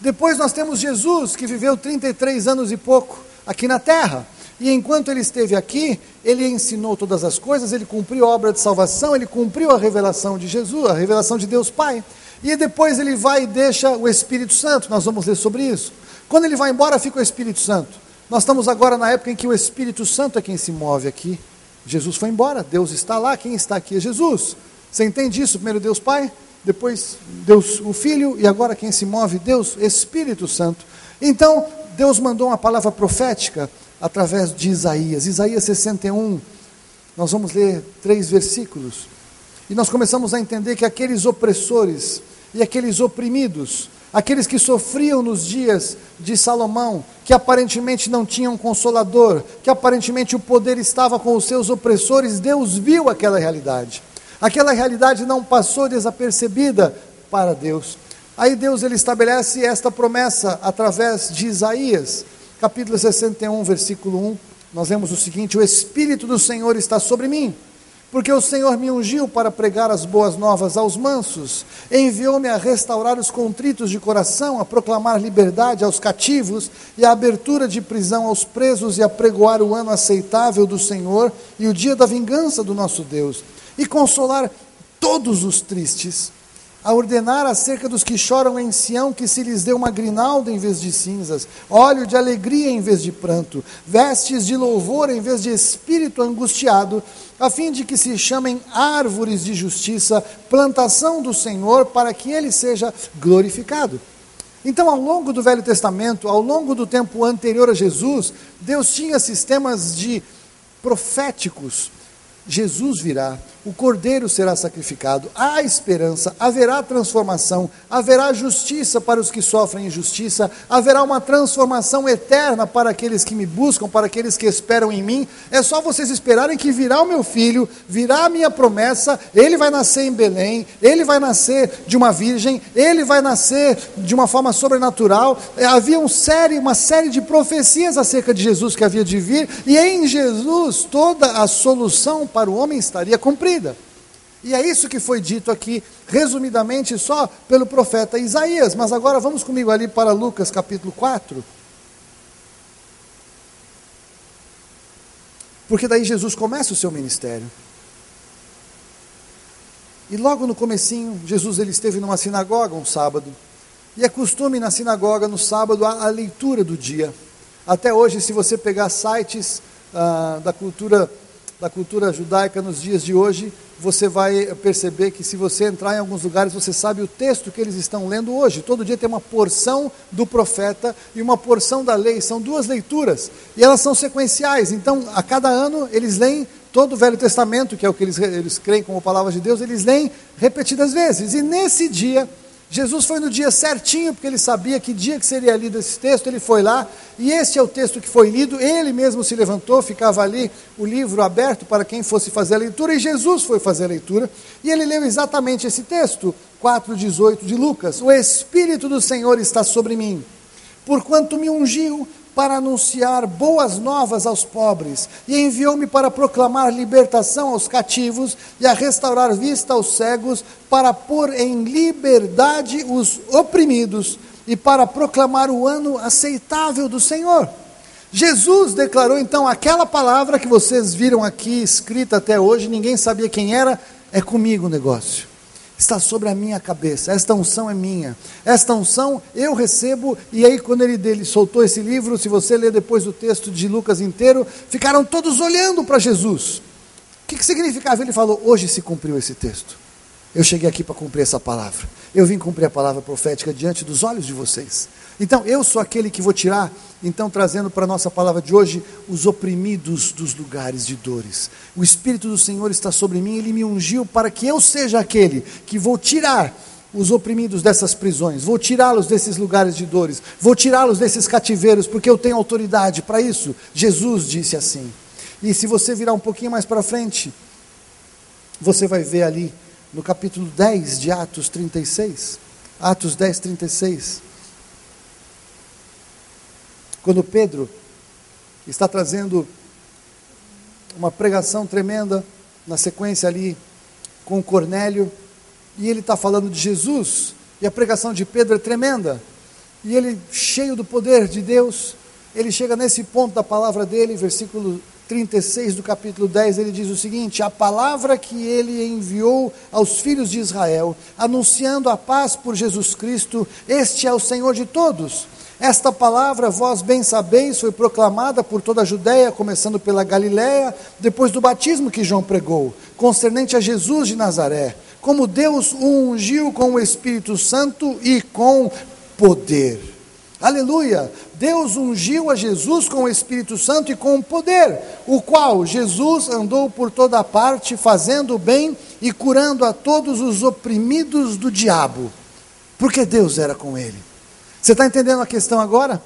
Depois nós temos Jesus, que viveu 33 anos e pouco aqui na terra. E enquanto ele esteve aqui, ele ensinou todas as coisas, ele cumpriu a obra de salvação, ele cumpriu a revelação de Jesus, a revelação de Deus Pai. E depois ele vai e deixa o Espírito Santo, nós vamos ler sobre isso. Quando ele vai embora, fica o Espírito Santo. Nós estamos agora na época em que o Espírito Santo é quem se move aqui. Jesus foi embora, Deus está lá, quem está aqui é Jesus. Você entende isso? Primeiro Deus Pai, depois Deus o Filho, e agora quem se move? Deus Espírito Santo. Então, Deus mandou uma palavra profética através de Isaías. Isaías 61, nós vamos ler 3 versículos. E nós começamos a entender que aqueles opressores e aqueles oprimidos, aqueles que sofriam nos dias de Salomão, que aparentemente não tinham consolador, que aparentemente o poder estava com os seus opressores, Deus viu aquela realidade. Aquela realidade não passou desapercebida para Deus. Aí Deus ele estabelece esta promessa através de Isaías, capítulo 61, versículo 1. Nós vemos o seguinte: o Espírito do Senhor está sobre mim, porque o Senhor me ungiu para pregar as boas novas aos mansos, enviou-me a restaurar os contritos de coração, a proclamar liberdade aos cativos e a abertura de prisão aos presos, e a pregoar o ano aceitável do Senhor e o dia da vingança do nosso Deus, e consolar todos os tristes, a ordenar acerca dos que choram em Sião que se lhes dê uma grinalda em vez de cinzas, óleo de alegria em vez de pranto, vestes de louvor em vez de espírito angustiado, a fim de que se chamem árvores de justiça, plantação do Senhor, para que ele seja glorificado. Então, ao longo do Velho Testamento, ao longo do tempo anterior a Jesus, Deus tinha sistemas de proféticos. Jesus virá, o Cordeiro será sacrificado, há esperança, haverá transformação, haverá justiça para os que sofrem injustiça, haverá uma transformação eterna para aqueles que me buscam, para aqueles que esperam em mim. É só vocês esperarem que virá o meu filho, virá a minha promessa, ele vai nascer em Belém, ele vai nascer de uma virgem, ele vai nascer de uma forma sobrenatural. Havia uma série de profecias acerca de Jesus que havia de vir, e em Jesus toda a solução para o homem estaria cumprida. E é isso que foi dito aqui, resumidamente só pelo profeta Isaías. Mas agora vamos comigo ali para Lucas capítulo 4. Porque daí Jesus começa o seu ministério. E logo no comecinho, Jesus ele esteve numa sinagoga um sábado. E é costume na sinagoga no sábado a leitura do dia. Até hoje, se você pegar sites da cultura judaica nos dias de hoje, você vai perceber que se você entrar em alguns lugares, você sabe o texto que eles estão lendo hoje. Todo dia tem uma porção do profeta e uma porção da lei, são 2 leituras, e elas são sequenciais. Então, a cada ano, eles leem todo o Velho Testamento, que é o que eles creem como palavra de Deus, eles leem repetidas vezes. E nesse dia, Jesus foi no dia certinho, porque ele sabia que dia que seria lido esse texto, ele foi lá, e este é o texto que foi lido, ele mesmo se levantou, ficava ali o livro aberto para quem fosse fazer a leitura, e Jesus foi fazer a leitura, e ele leu exatamente esse texto, 4:18 de Lucas: o Espírito do Senhor está sobre mim, porquanto me ungiu para anunciar boas novas aos pobres, e enviou-me para proclamar libertação aos cativos, e a restaurar vista aos cegos, para pôr em liberdade os oprimidos, e para proclamar o ano aceitável do Senhor. Jesus declarou então aquela palavra que vocês viram aqui escrita até hoje, ninguém sabia quem era, é comigo o negócio. Está sobre a minha cabeça, esta unção é minha, esta unção eu recebo. E aí quando ele soltou esse livro, se você ler depois o texto de Lucas inteiro, ficaram todos olhando para Jesus. O que significava? Ele falou: hoje se cumpriu esse texto. Eu cheguei aqui para cumprir essa palavra. Eu vim cumprir a palavra profética diante dos olhos de vocês. Então, eu sou aquele que vou tirar, então, trazendo para a nossa palavra de hoje, os oprimidos dos lugares de dores. O Espírito do Senhor está sobre mim, Ele me ungiu para que eu seja aquele que vou tirar os oprimidos dessas prisões, vou tirá-los desses lugares de dores, vou tirá-los desses cativeiros, porque eu tenho autoridade para isso. Jesus disse assim. E se você virar um pouquinho mais para frente, você vai ver ali, no capítulo 10 de Atos 36, Atos 10, 36, quando Pedro está trazendo uma pregação tremenda, na sequência ali, com Cornélio, e ele está falando de Jesus, e a pregação de Pedro é tremenda, e ele, cheio do poder de Deus, ele chega nesse ponto da palavra dele, versículo 36 do capítulo 10, ele diz o seguinte: a palavra que ele enviou aos filhos de Israel, anunciando a paz por Jesus Cristo, este é o Senhor de todos. Esta palavra, vós bem sabeis, foi proclamada por toda a Judéia, começando pela Galiléia, depois do batismo que João pregou, concernente a Jesus de Nazaré, como Deus o ungiu com o Espírito Santo e com poder. Aleluia! Deus ungiu a Jesus com o Espírito Santo e com poder, o qual Jesus andou por toda parte, fazendo o bem e curando a todos os oprimidos do diabo, porque Deus era com ele. Você está entendendo a questão agora?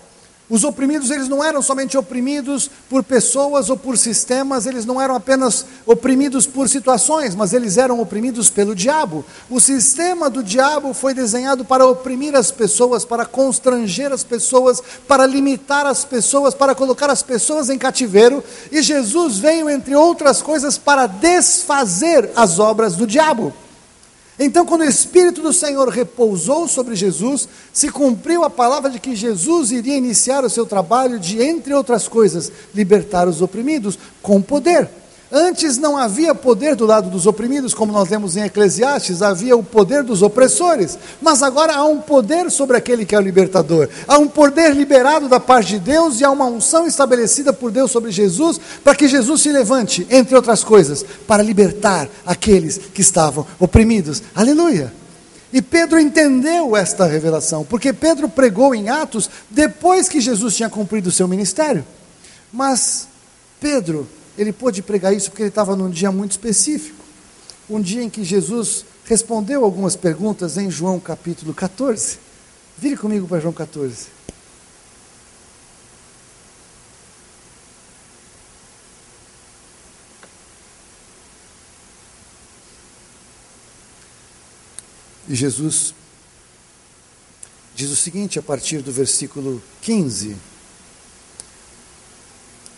Os oprimidos, eles não eram somente oprimidos por pessoas ou por sistemas, eles não eram apenas oprimidos por situações, mas eles eram oprimidos pelo diabo. O sistema do diabo foi desenhado para oprimir as pessoas, para constranger as pessoas, para limitar as pessoas, para colocar as pessoas em cativeiro, e Jesus veio, entre outras coisas, para desfazer as obras do diabo. Então, quando o Espírito do Senhor repousou sobre Jesus, se cumpriu a palavra de que Jesus iria iniciar o seu trabalho de, entre outras coisas, libertar os oprimidos com poder. Antes não havia poder do lado dos oprimidos, como nós lemos em Eclesiastes, havia o poder dos opressores, mas agora há um poder sobre aquele que é o libertador, há um poder liberado da parte de Deus e há uma unção estabelecida por Deus sobre Jesus, para que Jesus se levante, entre outras coisas, para libertar aqueles que estavam oprimidos. Aleluia! E Pedro entendeu esta revelação, porque Pedro pregou em Atos, depois que Jesus tinha cumprido o seu ministério, mas Pedro, ele pôde pregar isso porque ele estava num dia muito específico, um dia em que Jesus respondeu algumas perguntas em João capítulo 14, vire comigo para João 14, e Jesus diz o seguinte a partir do versículo 15,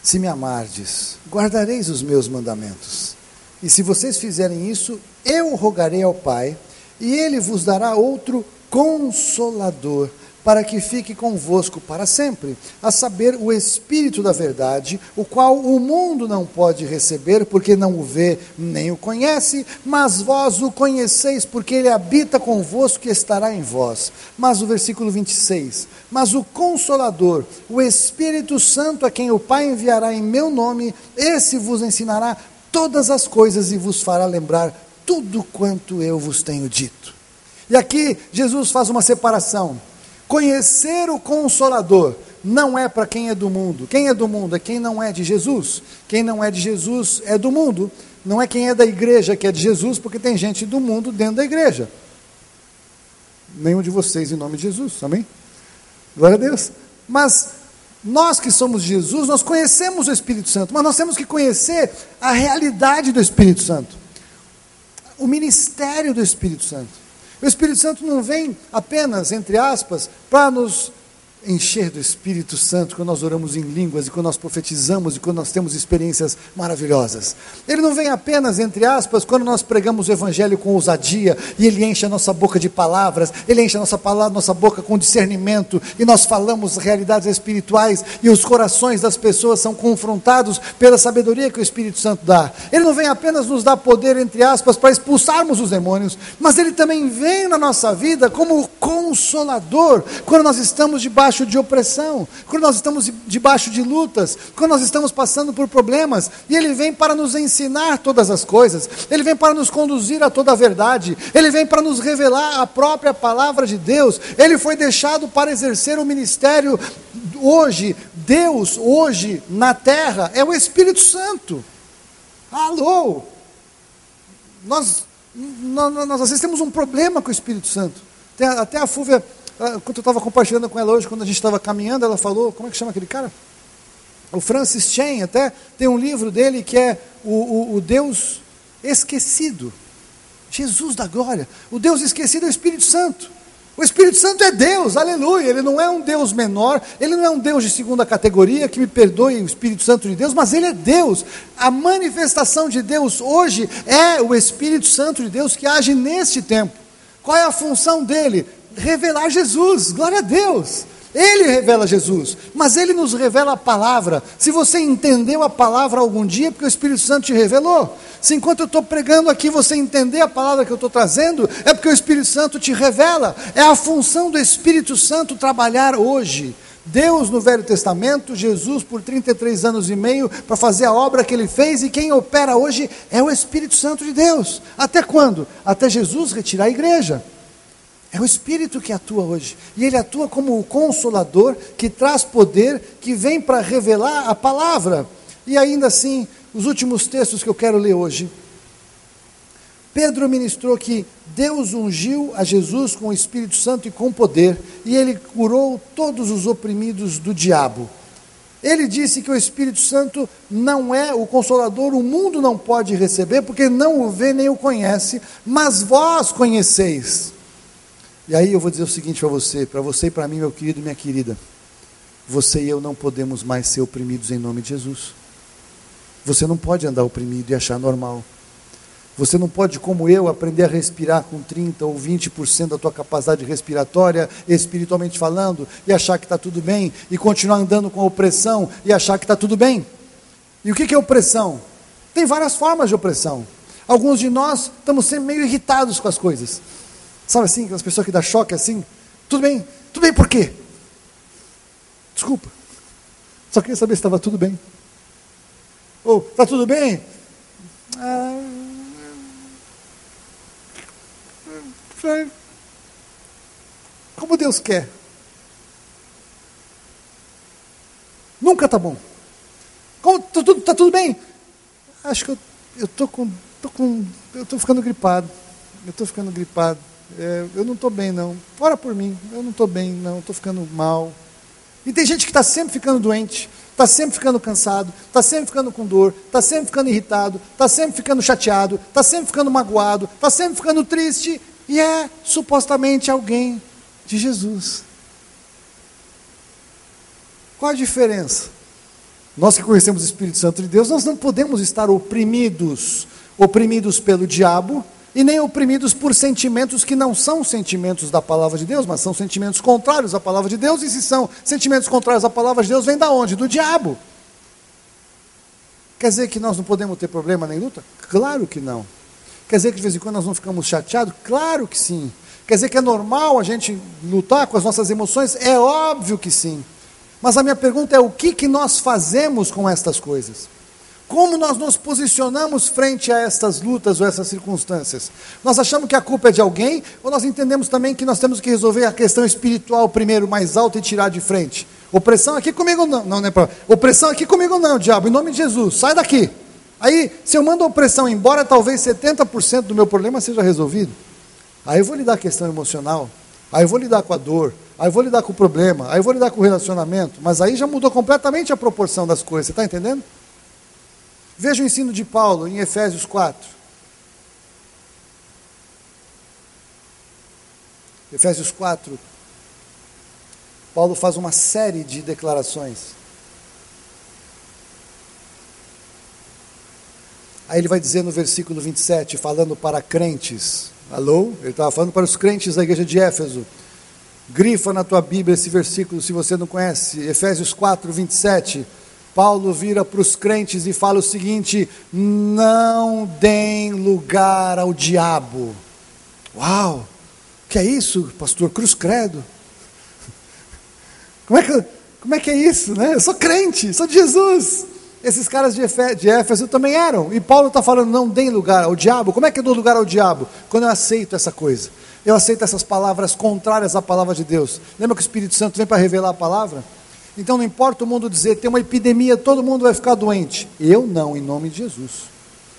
se me amardes, guardareis os meus mandamentos, e se vocês fizerem isso, eu rogarei ao Pai, e Ele vos dará outro Consolador, para que fique convosco para sempre, a saber, o Espírito da verdade, o qual o mundo não pode receber, porque não o vê nem o conhece, mas vós o conheceis, porque ele habita convosco e estará em vós. Mas o versículo 26, mas o Consolador, o Espírito Santo, a quem o Pai enviará em meu nome, esse vos ensinará todas as coisas e vos fará lembrar tudo quanto eu vos tenho dito. E aqui Jesus faz uma separação. Conhecer o Consolador não é para quem é do mundo. Quem é do mundo é quem não é de Jesus. Quem não é de Jesus é do mundo. Não é quem é da igreja que é de Jesus, porque tem gente do mundo dentro da igreja. Nenhum de vocês em nome de Jesus, amém? Glória a Deus. Mas nós que somos de Jesus, nós conhecemos o Espírito Santo, mas nós temos que conhecer a realidade do Espírito Santo. O ministério do Espírito Santo. O Espírito Santo não vem apenas, entre aspas, para nos encher do Espírito Santo quando nós oramos em línguas, e quando nós profetizamos, e quando nós temos experiências maravilhosas. Ele não vem apenas, entre aspas, quando nós pregamos o Evangelho com ousadia, e ele enche a nossa boca de palavras, ele enche a nossa boca com discernimento, e nós falamos realidades espirituais, e os corações das pessoas são confrontados pela sabedoria que o Espírito Santo dá. Ele não vem apenas nos dar poder, entre aspas, para expulsarmos os demônios, mas ele também vem na nossa vida como Consolador, quando nós estamos debaixo debaixo de opressão, quando nós estamos debaixo de lutas, quando nós estamos passando por problemas, e Ele vem para nos ensinar todas as coisas, Ele vem para nos conduzir a toda a verdade, Ele vem para nos revelar a própria palavra de Deus. Ele foi deixado para exercer o ministério. Hoje, Deus, hoje, na terra, é o Espírito Santo. Alô! Nós às vezes temos um problema com o Espírito Santo. Até a Fúvia, quando eu estava compartilhando com ela hoje, quando a gente estava caminhando, ela falou, como é que chama aquele cara? O Francis Chan, até tem um livro dele que é o Deus esquecido. Jesus da glória. O Deus esquecido é o Espírito Santo. O Espírito Santo é Deus, aleluia. Ele não é um Deus menor, Ele não é um Deus de segunda categoria, que me perdoe o Espírito Santo de Deus, mas Ele é Deus. A manifestação de Deus hoje é o Espírito Santo de Deus que age neste tempo. Qual é a função dele? Revelar Jesus, glória a Deus. Ele revela Jesus, mas Ele nos revela a palavra. Se você entendeu a palavra algum dia, é porque o Espírito Santo te revelou. Se enquanto eu estou pregando aqui, você entender a palavra que eu estou trazendo, é porque o Espírito Santo te revela. É a função do Espírito Santo trabalhar hoje. Deus no Velho Testamento, Jesus por 33 anos e meio, para fazer a obra que Ele fez, e quem opera hoje é o Espírito Santo de Deus. Até quando? Até Jesus retirar a igreja. É o Espírito que atua hoje, e Ele atua como o Consolador, que traz poder, que vem para revelar a palavra. E ainda assim, os últimos textos que eu quero ler hoje. Pedro ministrou que Deus ungiu a Jesus com o Espírito Santo e com poder, e Ele curou todos os oprimidos do diabo. Ele disse que o Espírito Santo não é o Consolador, o mundo não pode receber, porque não o vê nem o conhece, mas vós conheceis. E aí eu vou dizer o seguinte para você e para mim, meu querido e minha querida. Você e eu não podemos mais ser oprimidos em nome de Jesus. Você não pode andar oprimido e achar normal. Você não pode, como eu, aprender a respirar com 30% ou 20% da tua capacidade respiratória, espiritualmente falando, e achar que está tudo bem, e continuar andando com a opressão e achar que está tudo bem. E o que é opressão? Tem várias formas de opressão. Alguns de nós estamos sempre meio irritados com as coisas. Sabe assim, aquelas pessoas que dão choque assim? Tudo bem por quê? Desculpa, só queria saber se estava tudo bem. Ou, está tudo bem? Como Deus quer. Nunca está bom. Está tudo bem? Acho que eu estou ficando gripado. Eu não estou bem não. Ora por mim, eu não estou bem não, estou ficando mal. E tem gente que está sempre ficando doente, está sempre ficando cansado, está sempre ficando com dor, está sempre ficando irritado, está sempre ficando chateado, está sempre ficando magoado, está sempre ficando triste, e é supostamente alguém de Jesus. Qual a diferença? Nós que conhecemos o Espírito Santo de Deus, nós não podemos estar oprimidos pelo diabo, e nem oprimidos por sentimentos que não são sentimentos da palavra de Deus, mas são sentimentos contrários à palavra de Deus. E se são sentimentos contrários à palavra de Deus, vem da onde? Do diabo. Quer dizer que nós não podemos ter problema nem luta? Claro que não. Quer dizer que de vez em quando nós não ficamos chateados? Claro que sim. Quer dizer que é normal a gente lutar com as nossas emoções? É óbvio que sim. Mas a minha pergunta é: o que nós fazemos com estas coisas? Como nós nos posicionamos frente a estas lutas ou essas circunstâncias? Nós achamos que a culpa é de alguém, ou nós entendemos também que nós temos que resolver a questão espiritual primeiro, mais alta, e tirar de frente? Opressão aqui comigo não, não é para. Opressão aqui comigo não, diabo, em nome de Jesus, sai daqui. Aí, se eu mando a opressão embora, talvez 70% do meu problema seja resolvido. Aí eu vou lidar com a questão emocional, aí eu vou lidar com a dor, aí eu vou lidar com o problema, aí eu vou lidar com o relacionamento, mas aí já mudou completamente a proporção das coisas, você está entendendo? Veja o ensino de Paulo em Efésios 4. Efésios 4, Paulo faz uma série de declarações. Aí ele vai dizer no versículo 27, falando para crentes. Alô? Ele estava falando para os crentes da igreja de Éfeso. Grifa na tua Bíblia esse versículo se você não conhece. Efésios 4, 27. Paulo vira para os crentes e fala o seguinte: não deem lugar ao diabo. Uau! Que é isso, pastor? Cruz credo. Como é que é isso, né? Eu sou crente, sou de Jesus. Esses caras de Éfeso também eram. E Paulo está falando, não deem lugar ao diabo. Como é que eu dou lugar ao diabo? Quando eu aceito essa coisa. Eu aceito essas palavras contrárias à palavra de Deus. Lembra que o Espírito Santo vem para revelar a palavra? Então não importa o mundo dizer, tem uma epidemia, todo mundo vai ficar doente. Eu não, em nome de Jesus.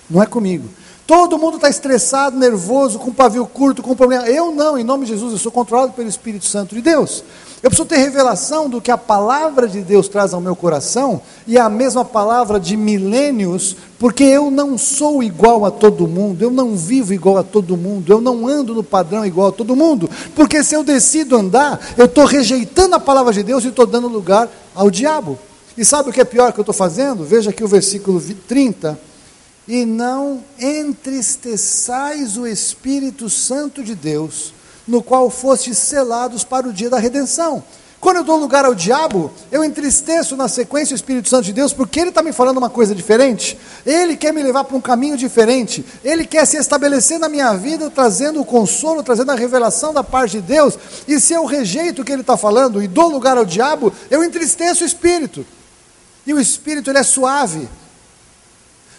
Não é comigo. Todo mundo está estressado, nervoso, com pavio curto, com problema. Eu não, em nome de Jesus, eu sou controlado pelo Espírito Santo de Deus. Eu preciso ter revelação do que a palavra de Deus traz ao meu coração, e é a mesma palavra de milênios, porque eu não sou igual a todo mundo, eu não vivo igual a todo mundo, eu não ando no padrão igual a todo mundo, porque se eu decido andar, eu estou rejeitando a palavra de Deus e estou dando lugar ao diabo. E sabe o que é pior que eu estou fazendo? Veja aqui o versículo 30, e não entristeçais o Espírito Santo de Deus, no qual fostes selados para o dia da redenção. Quando eu dou lugar ao diabo, eu entristeço na sequência o Espírito Santo de Deus, porque ele está me falando uma coisa diferente, ele quer me levar para um caminho diferente, ele quer se estabelecer na minha vida, trazendo o consolo, trazendo a revelação da parte de Deus, e se eu rejeito o que ele está falando, e dou lugar ao diabo, eu entristeço o Espírito, e o Espírito ele é suave.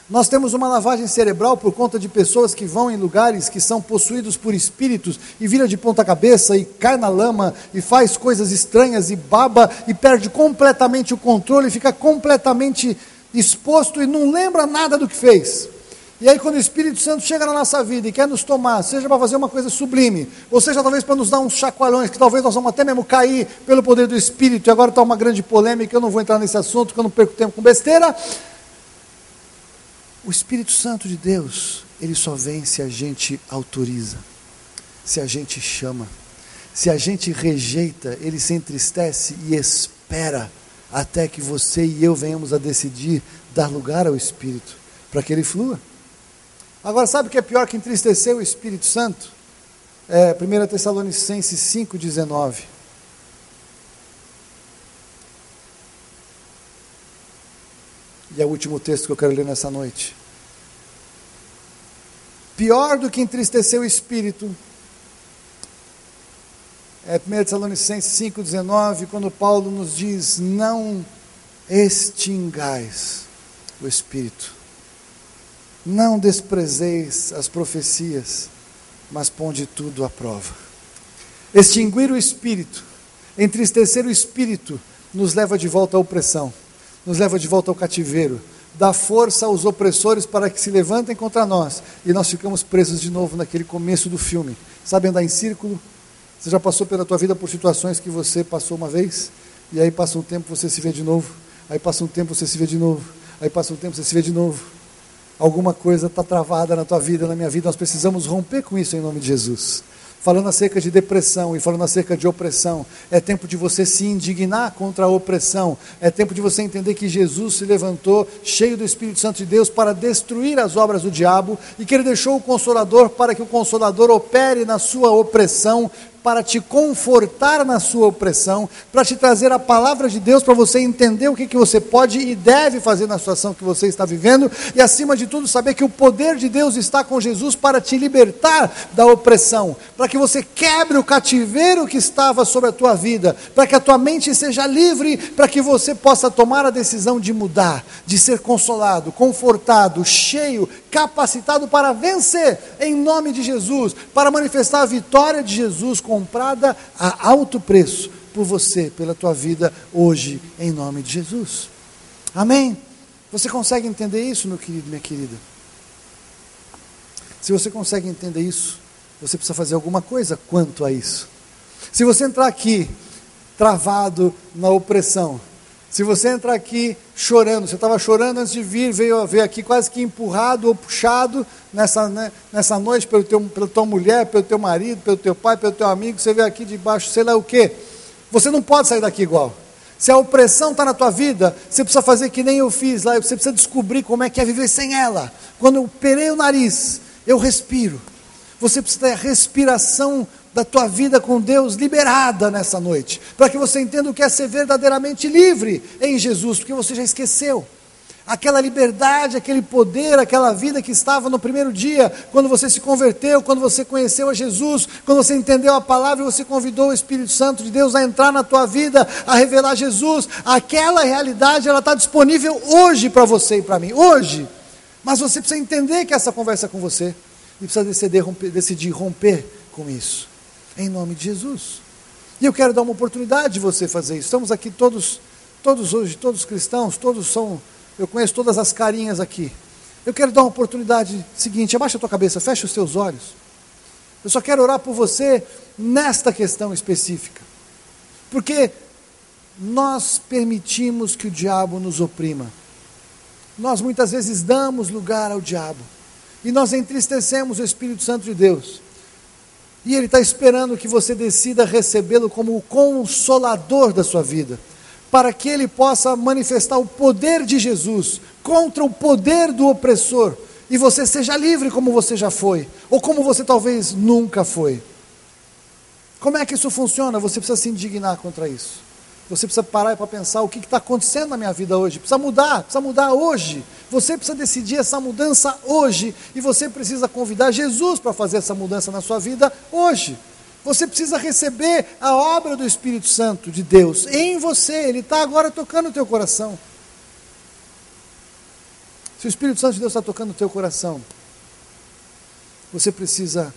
Nós temos uma lavagem cerebral por conta de pessoas que vão em lugares que são possuídos por espíritos e vira de ponta cabeça e cai na lama e faz coisas estranhas e baba e perde completamente o controle, fica completamente exposto e não lembra nada do que fez. E aí quando o Espírito Santo chega na nossa vida e quer nos tomar, seja para fazer uma coisa sublime, ou seja talvez para nos dar uns chacoalhões, que talvez nós vamos até mesmo cair pelo poder do Espírito, e agora está uma grande polêmica, eu não vou entrar nesse assunto, porque eu não perco tempo com besteira. O Espírito Santo de Deus, ele só vem se a gente autoriza, se a gente chama. Se a gente rejeita, ele se entristece e espera até que você e eu venhamos a decidir dar lugar ao Espírito, para que ele flua. Agora, sabe o que é pior que entristecer o Espírito Santo? 1 Tessalonicenses 5,19. E é o último texto que eu quero ler nessa noite. Pior do que entristecer o Espírito, 1 Tessalonicenses 5,19, quando Paulo nos diz, não extingais o Espírito, não desprezeis as profecias, mas ponde tudo à prova. Extinguir o Espírito, entristecer o Espírito, nos leva de volta à opressão, nos leva de volta ao cativeiro, dá força aos opressores para que se levantem contra nós, e nós ficamos presos de novo naquele começo do filme. Sabe andar em círculo? Você já passou pela tua vida por situações que você passou uma vez, e aí passa um tempo você se vê de novo, aí passa um tempo você se vê de novo, aí passa um tempo você se vê de novo. Alguma coisa está travada na tua vida, na minha vida, nós precisamos romper com isso em nome de Jesus. Falando acerca de depressão e falando acerca de opressão, é tempo de você se indignar contra a opressão, é tempo de você entender que Jesus se levantou cheio do Espírito Santo de Deus para destruir as obras do diabo e que ele deixou o Consolador para que o Consolador opere na sua opressão, para te confortar na sua opressão, para te trazer a palavra de Deus, para você entender o que você pode e deve fazer na situação que você está vivendo, e acima de tudo saber que o poder de Deus está com Jesus para te libertar da opressão, para que você quebre o cativeiro que estava sobre a tua vida, para que a tua mente seja livre, para que você possa tomar a decisão de mudar, de ser consolado, confortado, cheio, capacitado para vencer em nome de Jesus, para manifestar a vitória de Jesus comprada a alto preço por você, pela tua vida hoje, em nome de Jesus. Amém? Você consegue entender isso, meu querido, minha querida? Se você consegue entender isso, você precisa fazer alguma coisa quanto a isso. Se você entrar aqui travado na opressão, se você entrar aqui chorando, você estava chorando antes de vir, veio aqui quase que empurrado ou puxado nessa noite pela tua mulher, pelo teu marido, pelo teu pai, pelo teu amigo, você veio aqui debaixo, sei lá o quê. Você não pode sair daqui igual. Se a opressão está na tua vida, você precisa fazer que nem eu fiz lá, você precisa descobrir como é que é viver sem ela. Quando eu operei o nariz, eu respiro. Você precisa ter a respiração da tua vida com Deus liberada nessa noite, para que você entenda o que é ser verdadeiramente livre em Jesus, porque você já esqueceu. aquela liberdade, aquele poder, aquela vida que estava no primeiro dia, quando você se converteu, quando você conheceu a Jesus, quando você entendeu a palavra e você convidou o Espírito Santo de Deus a entrar na tua vida, a revelar Jesus, aquela realidade, ela está disponível hoje para você e para mim, hoje. Mas você precisa entender que essa conversa é com você, e precisa decidir romper com isso, em nome de Jesus. E eu quero dar uma oportunidade de você fazer isso. Estamos aqui todos hoje, todos cristãos, eu conheço todas as carinhas aqui. Eu quero dar uma oportunidade seguinte, abaixa a tua cabeça, fecha os teus olhos. Eu só quero orar por você nesta questão específica. Porque nós permitimos que o diabo nos oprima. Nós muitas vezes damos lugar ao diabo. E nós entristecemos o Espírito Santo de Deus. E ele está esperando que você decida recebê-lo como o consolador da sua vida, para que ele possa manifestar o poder de Jesus contra o poder do opressor, e você seja livre como você já foi, ou como você talvez nunca foi. Como é que isso funciona? Você precisa se indignar contra isso. Você precisa parar para pensar o que está acontecendo na minha vida hoje. Precisa mudar hoje. Você precisa decidir essa mudança hoje, e você precisa convidar Jesus para fazer essa mudança na sua vida hoje. Você precisa receber a obra do Espírito Santo de Deus em você. Ele está agora tocando o teu coração. Se o Espírito Santo de Deus está tocando o teu coração, você precisa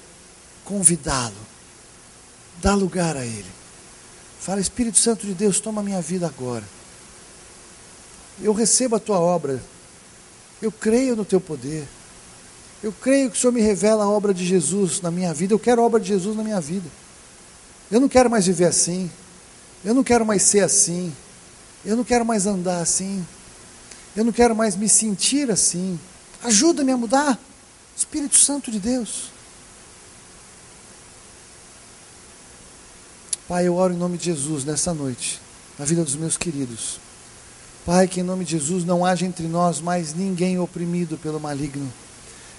convidá-lo, dar lugar a Ele. Fala: Espírito Santo de Deus, toma a minha vida agora. Eu recebo a tua obra. Eu creio no teu poder. Eu creio que o Senhor me revela a obra de Jesus na minha vida. Eu quero a obra de Jesus na minha vida. Eu não quero mais viver assim. Eu não quero mais ser assim. Eu não quero mais andar assim. Eu não quero mais me sentir assim. Ajuda-me a mudar. Espírito Santo de Deus. Pai, eu oro em nome de Jesus nessa noite, na vida dos meus queridos. Pai, que em nome de Jesus não haja entre nós mais ninguém oprimido pelo maligno.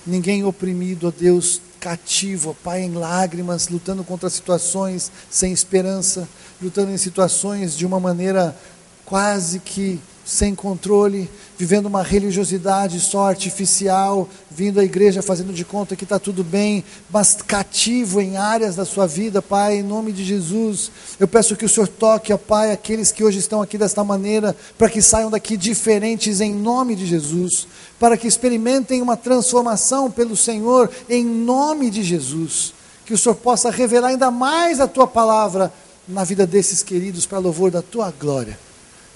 Ninguém oprimido, ó Deus, cativo, ó Pai, em lágrimas, lutando contra situações sem esperança, lutando em situações de uma maneira quase que sem controle, vivendo uma religiosidade só artificial, vindo à igreja fazendo de conta que está tudo bem, mas cativo em áreas da sua vida. Pai, em nome de Jesus, eu peço que o Senhor toque, ó Pai, aqueles que hoje estão aqui desta maneira, para que saiam daqui diferentes em nome de Jesus, para que experimentem uma transformação pelo Senhor em nome de Jesus, que o Senhor possa revelar ainda mais a Tua palavra na vida desses queridos, para louvor da Tua glória.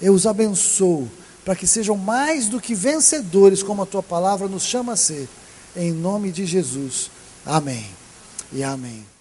Eu os abençoo, para que sejam mais do que vencedores, como a Tua palavra nos chama a ser, em nome de Jesus. Amém e amém.